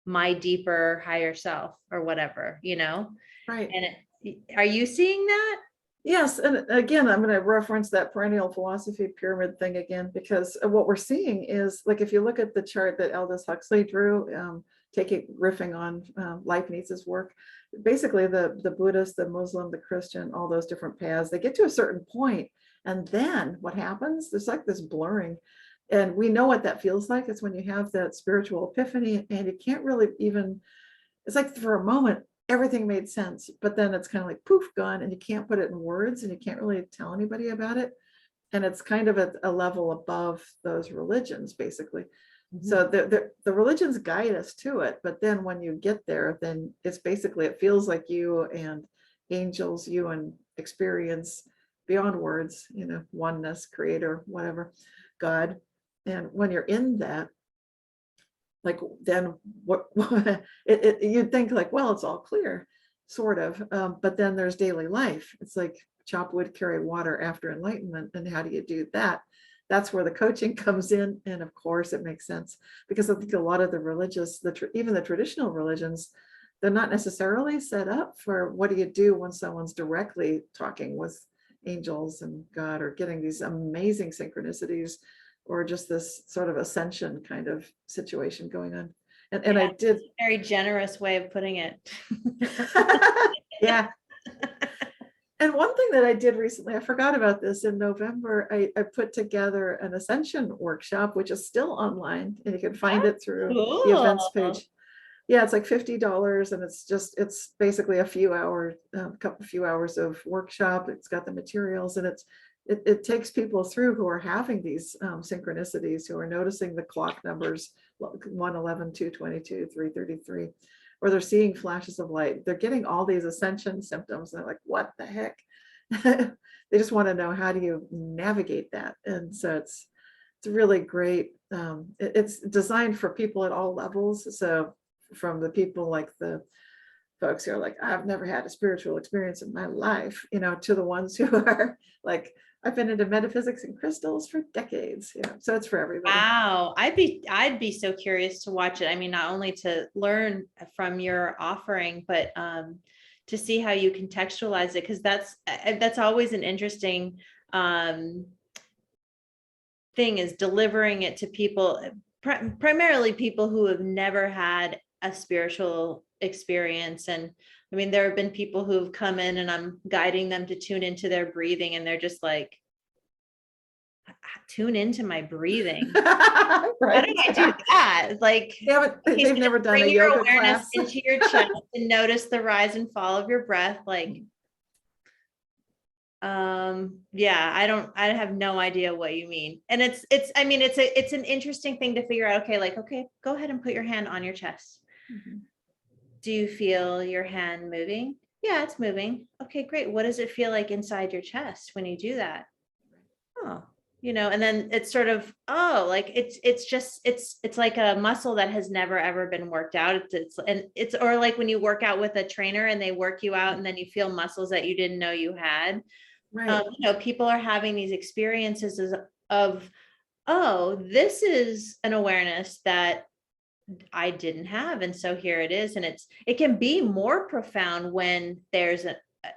my deeper higher self or whatever, Right. And are you seeing that? Yes, and again, I'm going to reference that perennial philosophy pyramid thing again, because what we're seeing is, like, if you look at the chart that Aldous Huxley drew, riffing on Leibniz's work, basically the Buddhist, the Muslim, the Christian, all those different paths, they get to a certain point, and then what happens? There's like this blurring, and we know what that feels like. It's when you have that spiritual epiphany, and you can't really even. It's like for a moment everything made sense, but then it's kind of like poof, gone, and you can't put it in words, and you can't really tell anybody about it. And it's kind of at a level above those religions, basically. So the religions guide us to it, but then when you get there, then it's basically, it feels like you and angels, you and experience beyond words, oneness, creator, whatever, God. And when you're in that, like, then what you'd think like, well, it's all clear, sort of, but then there's daily life. It's like chop wood, carry water after enlightenment. And how do you do that? That's where the coaching comes in. And of course it makes sense, because I think a lot of the religious, even the traditional religions, they're not necessarily set up for what do you do when someone's directly talking with angels and God, or getting these amazing synchronicities, or just this sort of ascension kind of situation going on. And Yeah, I did. a very generous way of putting it. Yeah. And one thing that I did recently, I forgot about this in November, I put together an ascension workshop, which is still online, and you can find it through the events page. Yeah, it's like $50, and it's basically a few hours of workshop. It's got the materials, and it takes people through who are having these synchronicities, who are noticing the clock numbers, 111, 222, 333, or they're seeing flashes of light. They're getting all these ascension symptoms. And they're like, what the heck? They just want to know, how do you navigate that? And so it's really great. It's designed for people at all levels. So from the people like the folks who are like, I've never had a spiritual experience in my life, to the ones who are like, I've been into metaphysics and crystals for decades. So it's for everybody. Wow, I'd be so curious to watch it. I mean, not only to learn from your offering, but to see how you contextualize it, because that's always an interesting thing, is delivering it to people, primarily people who have never had a spiritual experience. And I mean, there have been people who've come in and I'm guiding them to tune into their breathing, and they're just like, tune into my breathing. Right. How do I do that? Like, they've never done a yoga class. Into your chest and notice the rise and fall of your breath. Like, yeah, I have no idea what you mean. And it's an interesting thing to figure out. Okay, go ahead and put your hand on your chest. Do you feel your hand moving? Yeah, it's moving. Okay, great. What does it feel like inside your chest when you do that? Oh, and then it's sort of, like it's like a muscle that has never ever been worked out. It's or like when you work out with a trainer and they work you out and then you feel muscles that you didn't know you had. Right. People are having these experiences of, this is an awareness that I didn't have. And so here it is. And it can be more profound when there's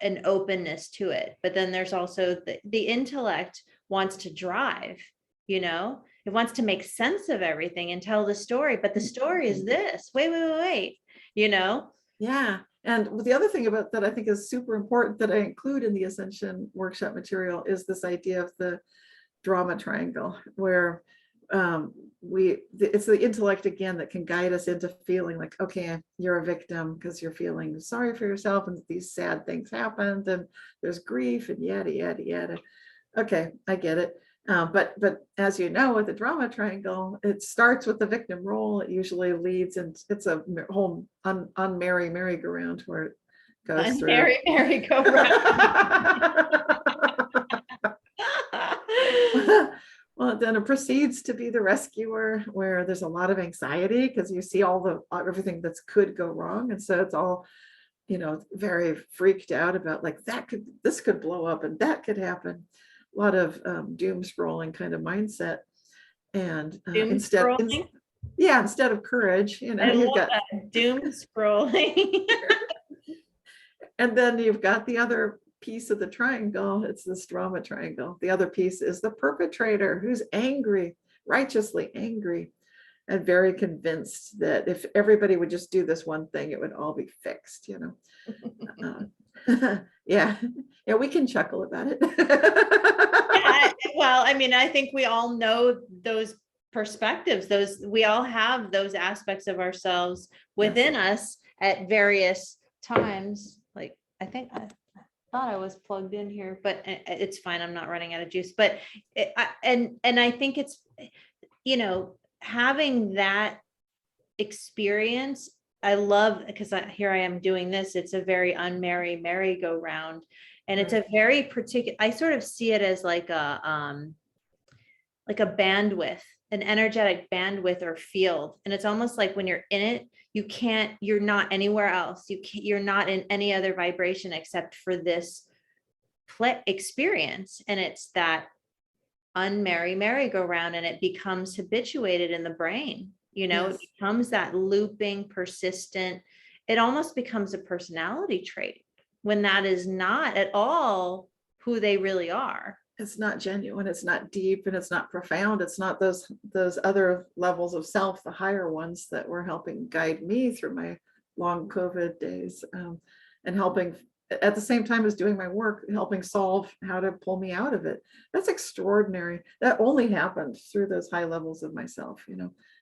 an openness to it. But then there's also the intellect wants to drive, it wants to make sense of everything and tell the story. But the story is this, wait. Yeah. And the other thing about that I think is super important that I include in the Ascension workshop material is this idea of the drama triangle, where it's the intellect again that can guide us into feeling like, okay, you're a victim because you're feeling sorry for yourself and these sad things happened and there's grief and yada, yada, yada. Okay, I get it. But as you know, with the drama triangle, it starts with the victim role. It usually leads, and it's a whole unmerry merry-go-round where it goes through. Merry-go-round. Well, then it proceeds to be the rescuer, where there's a lot of anxiety because you see everything that could go wrong, and so it's all, very freaked out about like this could blow up and that could happen. A lot of doom scrolling kind of mindset, and instead of courage, you've got doom scrolling. And then you've got the other piece of the triangle. It's this drama triangle. The other piece is the perpetrator who's angry, righteously angry, and very convinced that if everybody would just do this one thing, it would all be fixed, Yeah, we can chuckle about it. Well, I mean, I think we all know those perspectives, we all have those aspects of ourselves within us at various times. Like, I thought I was plugged in here, but it's fine. I'm not running out of juice, but and I think it's, having that experience, I love, because here I am doing this. It's a very unmerry merry-go-round, and it's a very particular, I sort of see it as like a bandwidth, an energetic bandwidth or field. And it's almost like when you're in it, you're not anywhere else. You're not in any other vibration except for this experience. And it's that unmerry merry-go-round, and it becomes habituated in the brain. It becomes that looping, persistent, it almost becomes a personality trait when that is not at all who they really are. It's not genuine, it's not deep, and it's not profound. It's not those other levels of self, the higher ones that were helping guide me through my long COVID days, and helping at the same time as doing my work, helping solve how to pull me out of it. That's extraordinary. That only happened through those high levels of myself,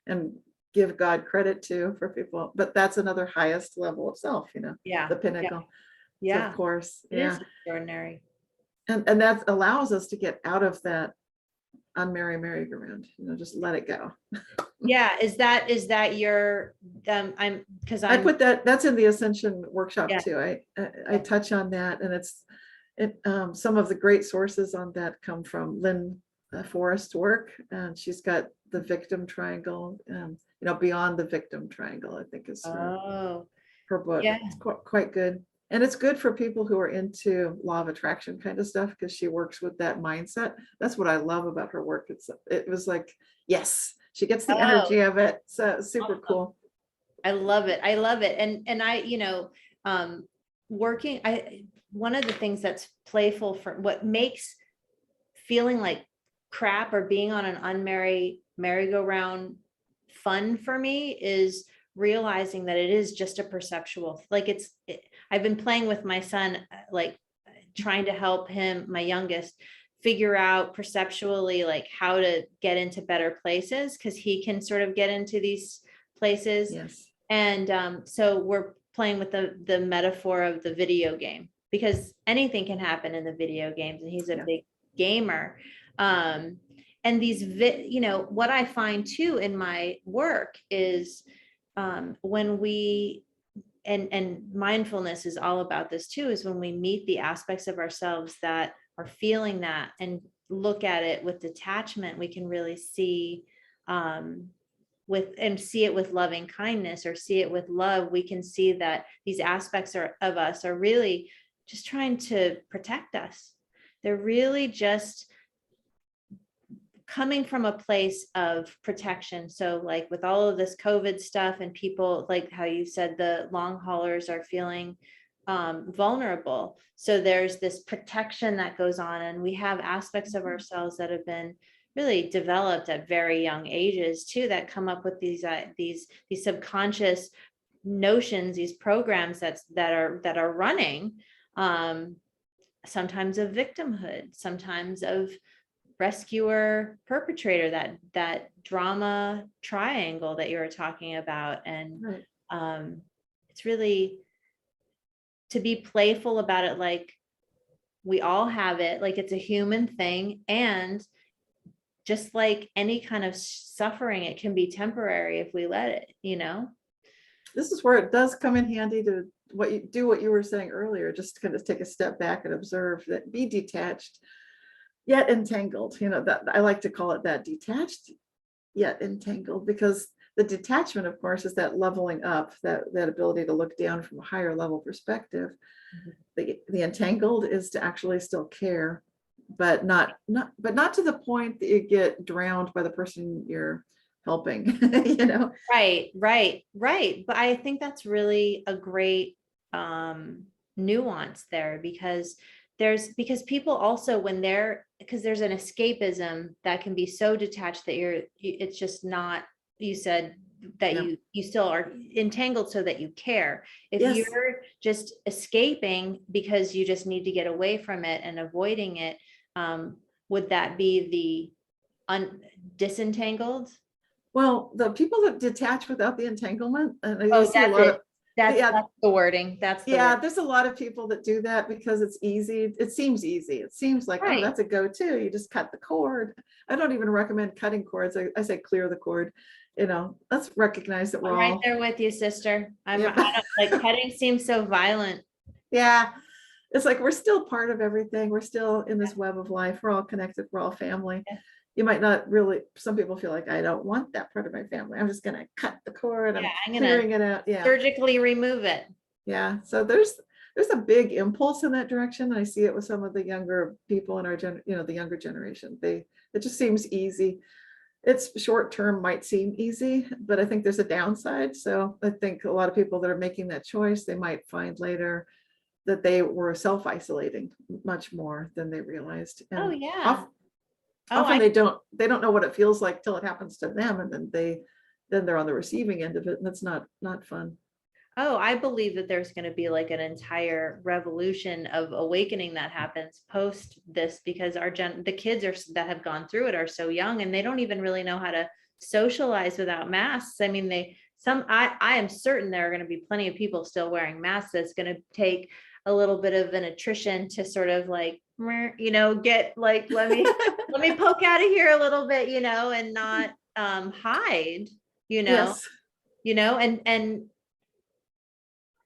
and give God credit too for people, but that's another highest level of self, the pinnacle. Yeah. So of course, it is extraordinary. And that allows us to get out of that unmerry merry-go-round, just let it go. Yeah. Is that your, I put that's in the Ascension workshop too. I touch on that, and some of the great sources on that come from Lynn Forrest's work, and she's got the victim triangle, beyond the victim triangle, I think is her book. Yeah. It's quite good. And it's good for people who are into law of attraction kind of stuff, because she works with that mindset. That's what I love about her work. It was like, yes, she gets the energy of it. So super cool. I love it. And I, one of the things that's playful for what makes feeling like crap or being on an unmerry merry-go-round fun for me is realizing that it is just a perceptual, like I've been playing with my son, like trying to help him, my youngest, figure out perceptually like how to get into better places, because he can sort of get into these places. Yes. And so we're playing with the metaphor of the video game, because anything can happen in the video games, and he's a big gamer. And these what I find too in my work is when we, and mindfulness is all about this too, is when we meet the aspects of ourselves that are feeling that and look at it with detachment, we can really see see it with loving kindness, or see it with love. We can see that these aspects of us are really just trying to protect us. They're really just coming from a place of protection. So like with all of this COVID stuff, and people, like how you said, the long haulers are feeling vulnerable. So there's this protection that goes on, and we have aspects of ourselves that have been really developed at very young ages too, that come up with these subconscious notions, these programs that are running, sometimes of victimhood, sometimes of rescuer perpetrator, that drama triangle that you were talking about. And Right. it's really to be playful about it, like we all have it, like it's a human thing. And just like any kind of suffering, it can be temporary if we let it, This is where it does come in handy to what you were saying earlier, just kind of take a step back and observe that, be detached yet entangled. That I like to call it that, detached yet entangled, because the detachment, of course, is that leveling up, that ability to look down from a higher level perspective. The entangled is to actually still care, but not to the point that you get drowned by the person you're helping. Right. But I think that's really a great nuance there, because people also, when because there's an escapism that can be so detached that it's just not, you said that Yeah. you still are entangled so that you care. If Yes. you're just escaping because you just need to get away from it and avoiding it, would that be the disentangled? Well, the people that detach without the entanglement, and you Oh, see a that's lot it. of, That's yeah, the wording. That's the yeah, word. there's a lot of people that do that because it's easy. It seems easy. It seems like, oh, Right. that's a go-to. You just cut the cord. I don't even recommend cutting cords. I say clear the cord. Let's recognize that we're I'm right all, there with you, sister. I yep. don't like cutting seems so violent. Yeah. It's like we're still part of everything. We're still in this web of life. We're all connected. We're all family. Yeah. You might not really, some people feel like, I don't want that part of my family. I'm just going to cut the cord. Yeah, I'm I'm gonna clearing it out. Yeah. surgically remove it. Yeah. So there's a big impulse in that direction. I see it with some of the younger people in our the younger generation. It just seems easy. It's short term, might seem easy, but I think there's a downside. So I think a lot of people that are making that choice, they might find later that they were self-isolating much more than they realized. Oh And yeah. Oh, often they don't know what it feels like till it happens to them, and then they're on the receiving end of it, and it's not fun. I believe that there's going to be like an entire revolution of awakening that happens post this, because the kids that have gone through it are so young, and they don't even really know how to socialize without masks. I mean, I am certain there are going to be plenty of people still wearing masks. That's going to take a little bit of an attrition to sort of like, get like, let me poke out of here a little bit, and not hide, Yes.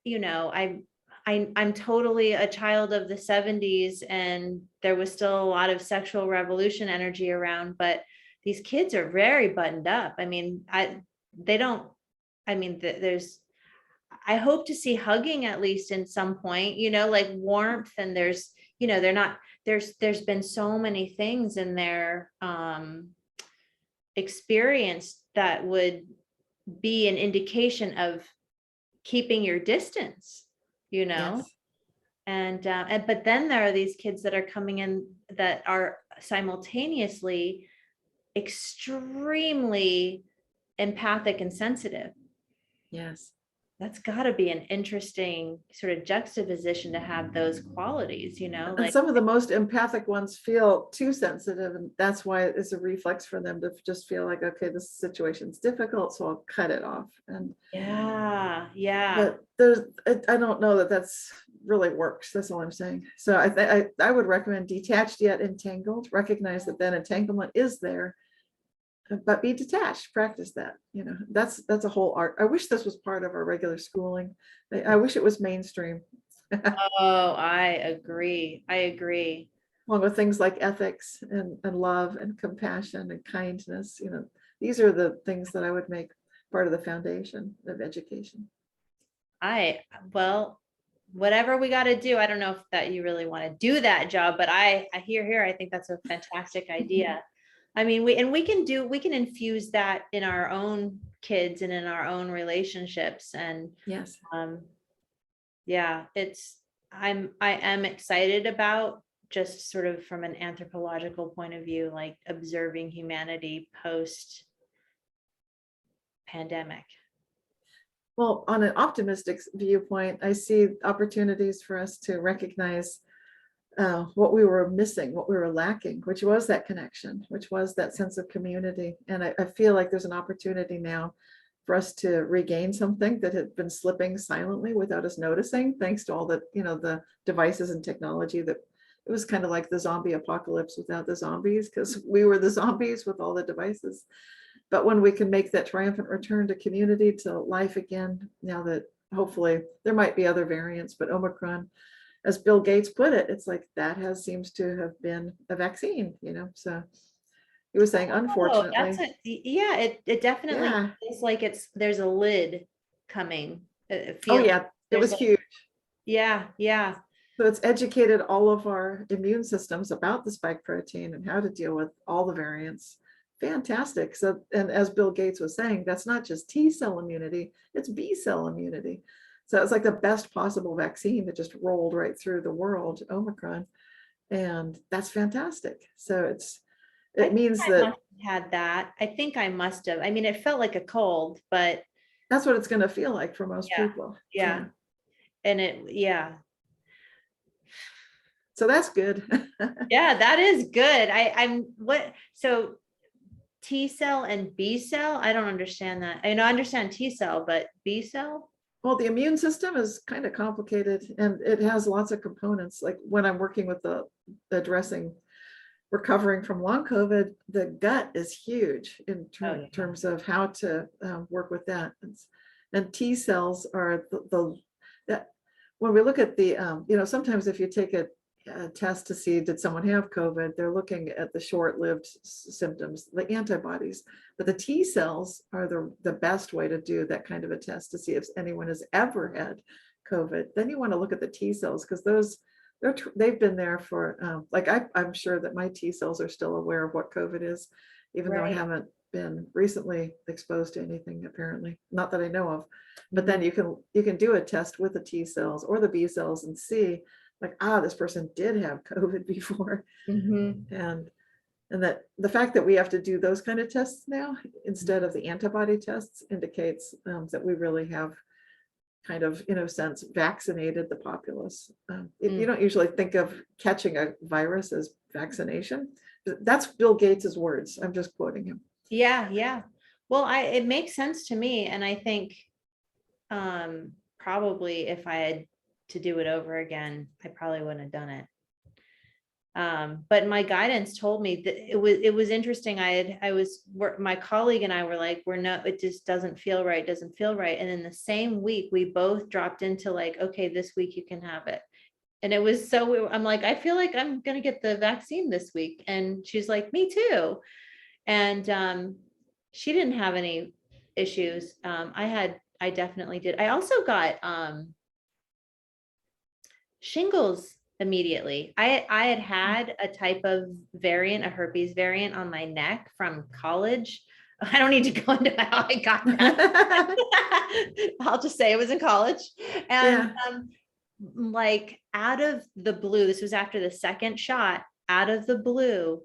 and I'm totally a child of the 70s, and there was still a lot of sexual revolution energy around, but these kids are very buttoned up. I mean, they don't, I mean, I hope to see hugging at least in some point, like warmth, and they're not, there's been so many things in their experience that would be an indication of keeping your distance, Yes. and but then there are these kids that are coming in that are simultaneously extremely empathic and sensitive. Yes. That's got to be an interesting sort of juxtaposition to have those qualities, And like, some of the most empathic ones feel too sensitive, and that's why it's a reflex for them to just feel like, okay, this situation's difficult, so I'll cut it off. And yeah. but I don't know that that's really works. That's all I'm saying. So I would recommend detached yet entangled. Recognize that entanglement is there, but be detached. Practice that. That's a whole art. I wish this was part of our regular schooling. I wish it was mainstream. Oh, I agree. Along with things like ethics and love and compassion and kindness. These are the things that I would make part of the foundation of education. Well, whatever we got to do. I don't know if that you really want to do that job, but I hear here, I think that's a fantastic idea. I mean, we can infuse that in our own kids and in our own relationships. And Yes. yeah, I am excited about, just sort of from an anthropological point of view, like observing humanity post pandemic. Well, on an optimistic viewpoint, I see opportunities for us to recognize what we were missing, what we were lacking, which was that connection, which was that sense of community. And I feel like there's an opportunity now for us to regain something that had been slipping silently without us noticing, thanks to all the, the devices and technology that it was kind of like the zombie apocalypse without the zombies, because we were the zombies with all the devices. But when we can make that triumphant return to community, to life again, now that hopefully there might be other variants, but Omicron, as Bill Gates put it, it's like that seems to have been a vaccine, so he was saying, Oh, that's unfortunately, yeah, it definitely yeah. feels like there's a lid coming. It Oh feels yeah, it there's was like, huge. yeah, yeah. So it's educated all of our immune systems about the spike protein and how to deal with all the variants. Fantastic. So, and as Bill Gates was saying, that's not just T cell immunity, it's B cell immunity. So it's like the best possible vaccine that just rolled right through the world, Omicron. And that's fantastic. So I it think means I that must have had that. I think I must have. I mean, it felt like a cold, but that's what it's going to feel like for most yeah, people. yeah. Yeah. And yeah. So that's good. Yeah, that is good. I'm what so T cell and B cell? I don't understand that. I know I understand T cell, but B cell? Well, the immune system is kind of complicated and it has lots of components. Like when I'm working with the addressing recovering from long COVID, the gut is huge in Oh yeah. terms of how to work with that. And T cells are that when we look at the, sometimes if you take a test to see did someone have COVID, they're looking at the short-lived symptoms, the antibodies. But the T cells are the best way to do that kind of a test to see if anyone has ever had COVID. Then you want to look at the T cells because they've been there for like I'm sure that my T cells are still aware of what COVID is, even though I Right. haven't been recently exposed to anything apparently, not that I know of. But Mhm. then you can do a test with the T cells or the B cells and see like, this person did have COVID before. Mhm. And that the fact that we have to do those kind of tests now instead of the antibody tests indicates that we really have kind of, in a sense, vaccinated the populace. You Mm. don't usually think of catching a virus as vaccination. That's Bill Gates's words. I'm just quoting him. Yeah, yeah. Well, it makes sense to me. And I think probably if I had to do it over again, I probably wouldn't have done it. But my guidance told me that it was interesting. My colleague and I were like, it just doesn't feel right, doesn't feel right. And in the same week, we both dropped into like, okay, this week you can have it. And it was I'm like, I feel like I'm gonna get the vaccine this week. And she's like, me too. And she didn't have any issues. I definitely did. I also got shingles immediately. I had a type of variant, a herpes variant on my neck from college. I don't need to go into how I got that. I'll just say it was in college. And Yeah. like out of the blue, this was after the second shot, out of the blue,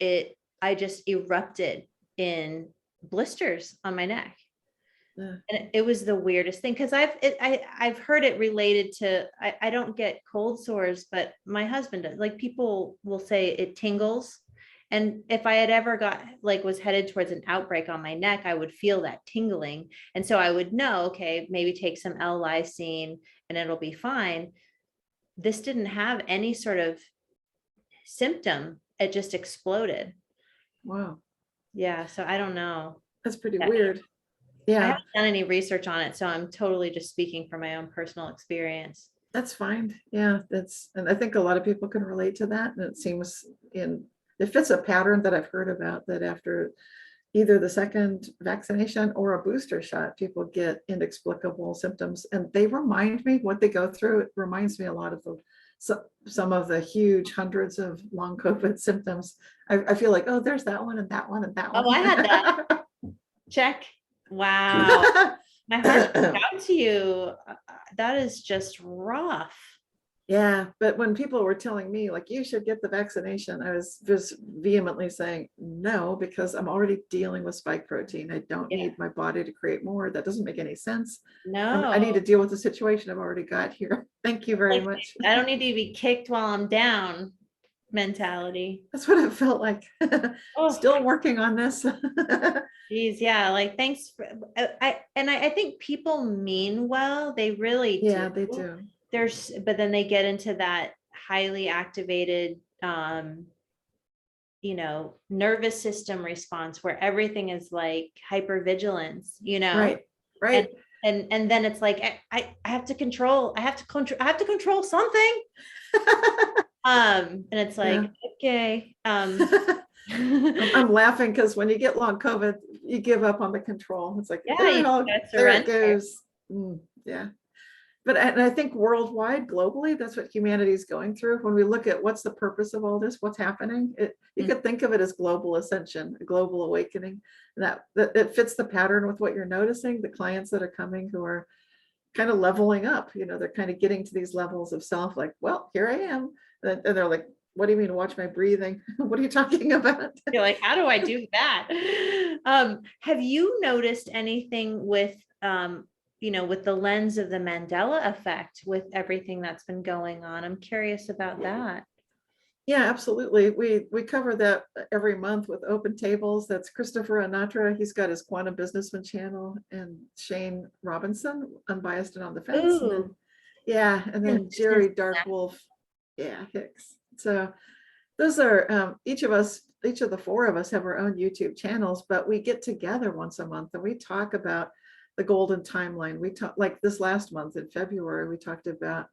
I just erupted in blisters on my neck. Yeah. And it was the weirdest thing because I've heard it related to I don't get cold sores, but my husband does. Like people will say it tingles. And if I had ever was headed towards an outbreak on my neck, I would feel that tingling. And so I would know, okay, maybe take some L-lysine and it'll be fine. This didn't have any sort of symptom. It just exploded. Wow. Yeah. So I don't know. That's pretty weird. I Yeah. haven't done any research on it, so I'm totally just speaking from my own personal experience. That's fine. Yeah, and I think a lot of people can relate to that. And it fits a pattern that I've heard about that after either the second vaccination or a booster shot, people get inexplicable symptoms. And they remind me what they go through. It reminds me a lot of some of the huge hundreds of long COVID symptoms. I feel like, oh, there's that one and that one and that one. Oh, I had that. Check. Wow. My heart goes out to you. That is just rough. Yeah, but when people were telling me like you should get the vaccination, I was just vehemently saying no, because I'm already dealing with spike protein. I don't Yeah. need my body to create more. That doesn't make any sense. I need No, to deal with the situation I've already got here. Thank you very like, much. I don't need to be kicked while I'm down mentality. That's what it felt like. Oh, Still working on this. geez, yeah, like thanks for, I think people mean well, they really Yeah, they do. do. But then they get into that highly activated nervous system response where everything is like hypervigilance, Right, and right. and then it's like I have to control, I have to control something. And it's Yeah. like, okay. I'm laughing because when you get long COVID, you give up on the control. It's like, Yeah, you gotta there it surrender. goes. Yeah. But I think worldwide, globally, that's what humanity is going through. When we look at what's the purpose of all this, what's happening, you could think of it as global ascension, a global awakening. And that it fits the pattern with what you're noticing. The clients that are coming who are kind of leveling up, they're kind of getting to these levels of self, like, well, here I am. And they're like, what do you mean, watch my breathing? What are you talking about? You're like, how do I do that? Have you noticed anything with the lens of the Mandela effect with everything that's been going on? I'm curious about that. Yeah, absolutely. We cover that every month with open tables. That's Christopher Anatra. He's got his Quantum Businessman channel, and Shane Robinson, Unbiased and on the Fence. And then, Ooh, yeah, and then business. Jerry Darkwolf, yeah, Hicks. So those are each of the four of us have our own YouTube channels, but we get together once a month and we talk about the golden timeline. We talk, like this last month in February, we talked about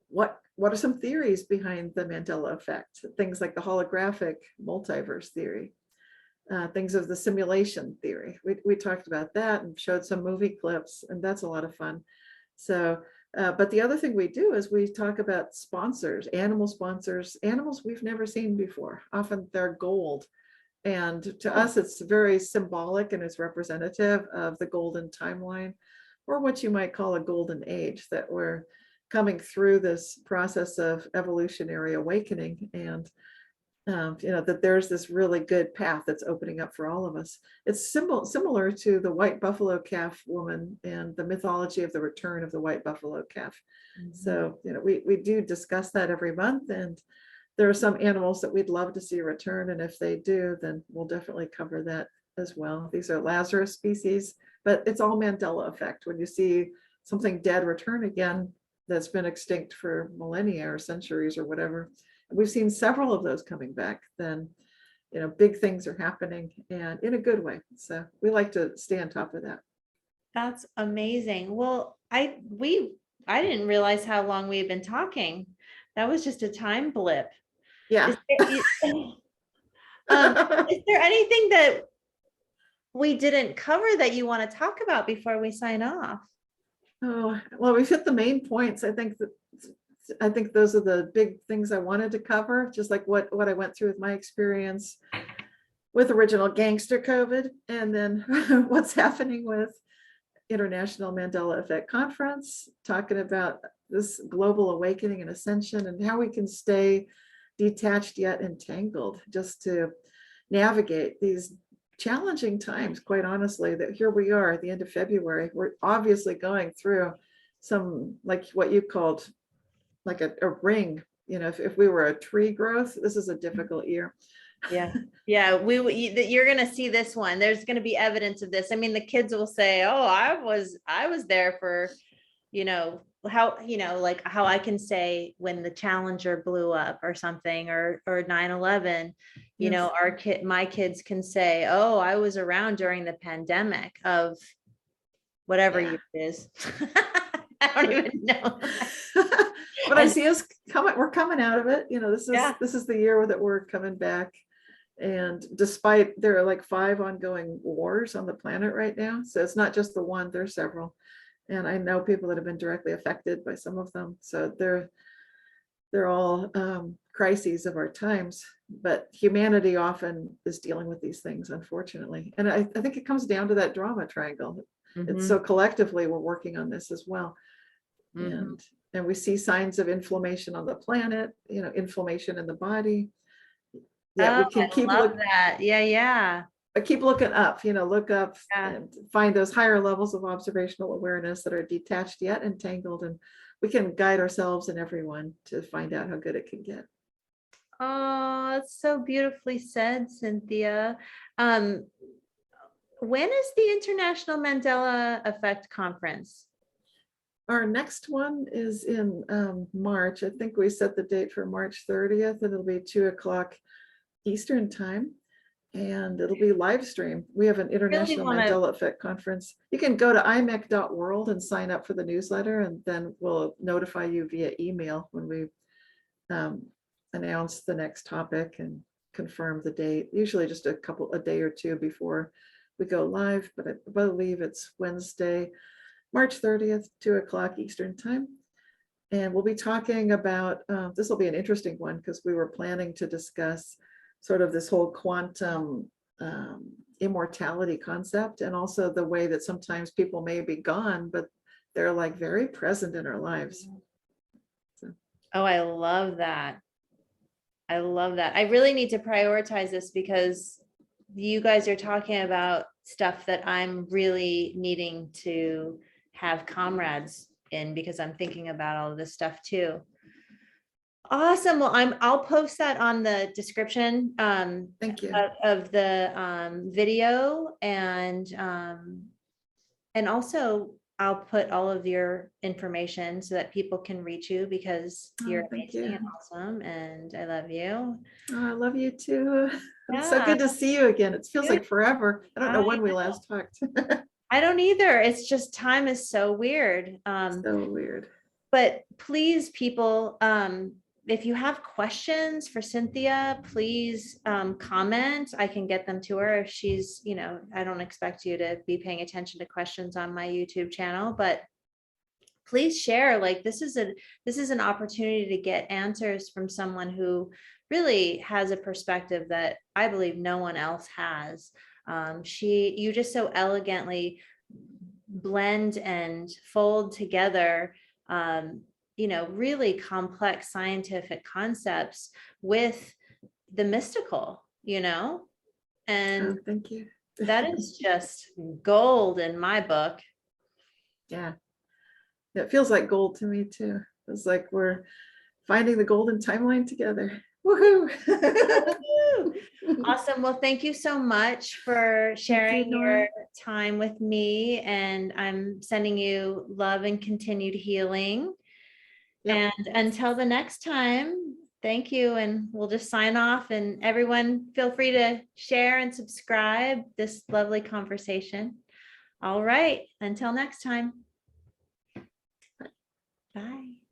what are some theories behind the Mandela effect, things like the holographic multiverse theory, things of the simulation theory. We talked about that and showed some movie clips, and that's a lot of fun. So but the other thing we do is we talk about sponsors, animals we've never seen before. Often they're gold. And to us, it's very symbolic and it's representative of the golden timeline, or what you might call a golden age, that we're coming through this process of evolutionary awakening. And that there's this really good path that's opening up for all of us. It's similar to the white buffalo calf woman and the mythology of the return of the white buffalo calf. So, we do discuss that every month, and there are some animals that we'd love to see return. And if they do, then we'll definitely cover that as well. These are Lazarus species, but it's all Mandela effect. When you see something dead return again, that's been extinct for millennia or centuries or whatever, we've seen several of those coming back, then big things are happening, and in a good way. So we like to stay on top of that. That's amazing. Well, I didn't realize how long we had been talking. That was just a time blip. Yeah. Is is there anything that we didn't cover that you want to talk about before we sign off? Oh, well, we've hit the main points. I think those are the big things I wanted to cover, just like what I went through with my experience with original gangster COVID, and then what's happening with International Mandela Effect Conference, talking about this global awakening and ascension, and how we can stay detached yet entangled, just to navigate these challenging times. Quite honestly, that here we are at the end of February, we're obviously going through some, like what you called like a ring. If we were a tree growth, this is a difficult year. Yeah. Yeah. You're going to see this one. There's going to be evidence of this. I mean, the kids will say, oh, I was there for, like how I can say when the Challenger blew up or something, or 9/11, Yes. my kids can say, oh, I was around during the pandemic of whatever Yeah. year it is. I don't even know. But I see us coming, we're coming out of it. Yeah. This is the year that we're coming back. And despite there are like 5 ongoing wars on the planet right now, so it's not just the one, there's several. And I know people that have been directly affected by some of them. So they're all crises of our times. But humanity often is dealing with these things, unfortunately. And I think it comes down to that drama triangle. It's so collectively we're working on this as well. Mhm. And and we see signs of inflammation on the planet, inflammation in the body. Yeah, we Oh, can I love that. Yeah, yeah. keep looking up, look up Yeah. and find those higher levels of observational awareness that are detached yet entangled, and we can guide ourselves and everyone to find out how good it can get. Oh, it's so beautifully said, Cynthia. When is the International Mandela Effect Conference? Our next one is in March. I think we set the date for March 30th. It'll be 2:00 Eastern time, and it'll be live stream. We have an International Mandela Effect Conference. You can go to IMEC.world and sign up for the newsletter, and then we'll notify you via email when we announce the next topic and confirm the date. Usually just a day or two before we go live, but I believe it's Wednesday, March 30th, 2:00 Eastern time. And we'll be talking about, this will be an interesting one because we were planning to discuss sort of this whole quantum immortality concept, and also the way that sometimes people may be gone, but they're like very present in our lives. So. Oh, I love that. I love that. I really need to prioritize this because you guys are talking about stuff that I'm really needing to have comrades in, because I'm thinking about all of this stuff too. Awesome. Well, I'll post that on the description Thank you. of the video, and also I'll put all of your information so that people can reach you, because you're amazing and awesome, and I love you. Oh, I love you too. Yeah. It's so good to see you again. It feels like forever. I don't know when we last talked. I don't either. It's just time is so weird. So weird. But please, people, if you have questions for Cynthia, please comment. I can get them to her if she's, I don't expect you to be paying attention to questions on my YouTube channel, but please share. Like, this is an opportunity to get answers from someone who really has a perspective that I believe no one else has. You just so elegantly blend and fold together really complex scientific concepts with the mystical, and thank you. That is just gold in my book. Yeah, it feels like gold to me too. It's like we're finding the golden timeline together. Woohoo! Awesome. Well, thank you so much for sharing your time with me, and I'm sending you love and continued healing. Yep. And until the next time, thank you. And we'll just sign off, and everyone feel free to share and subscribe this lovely conversation. All right. Until next time. Bye.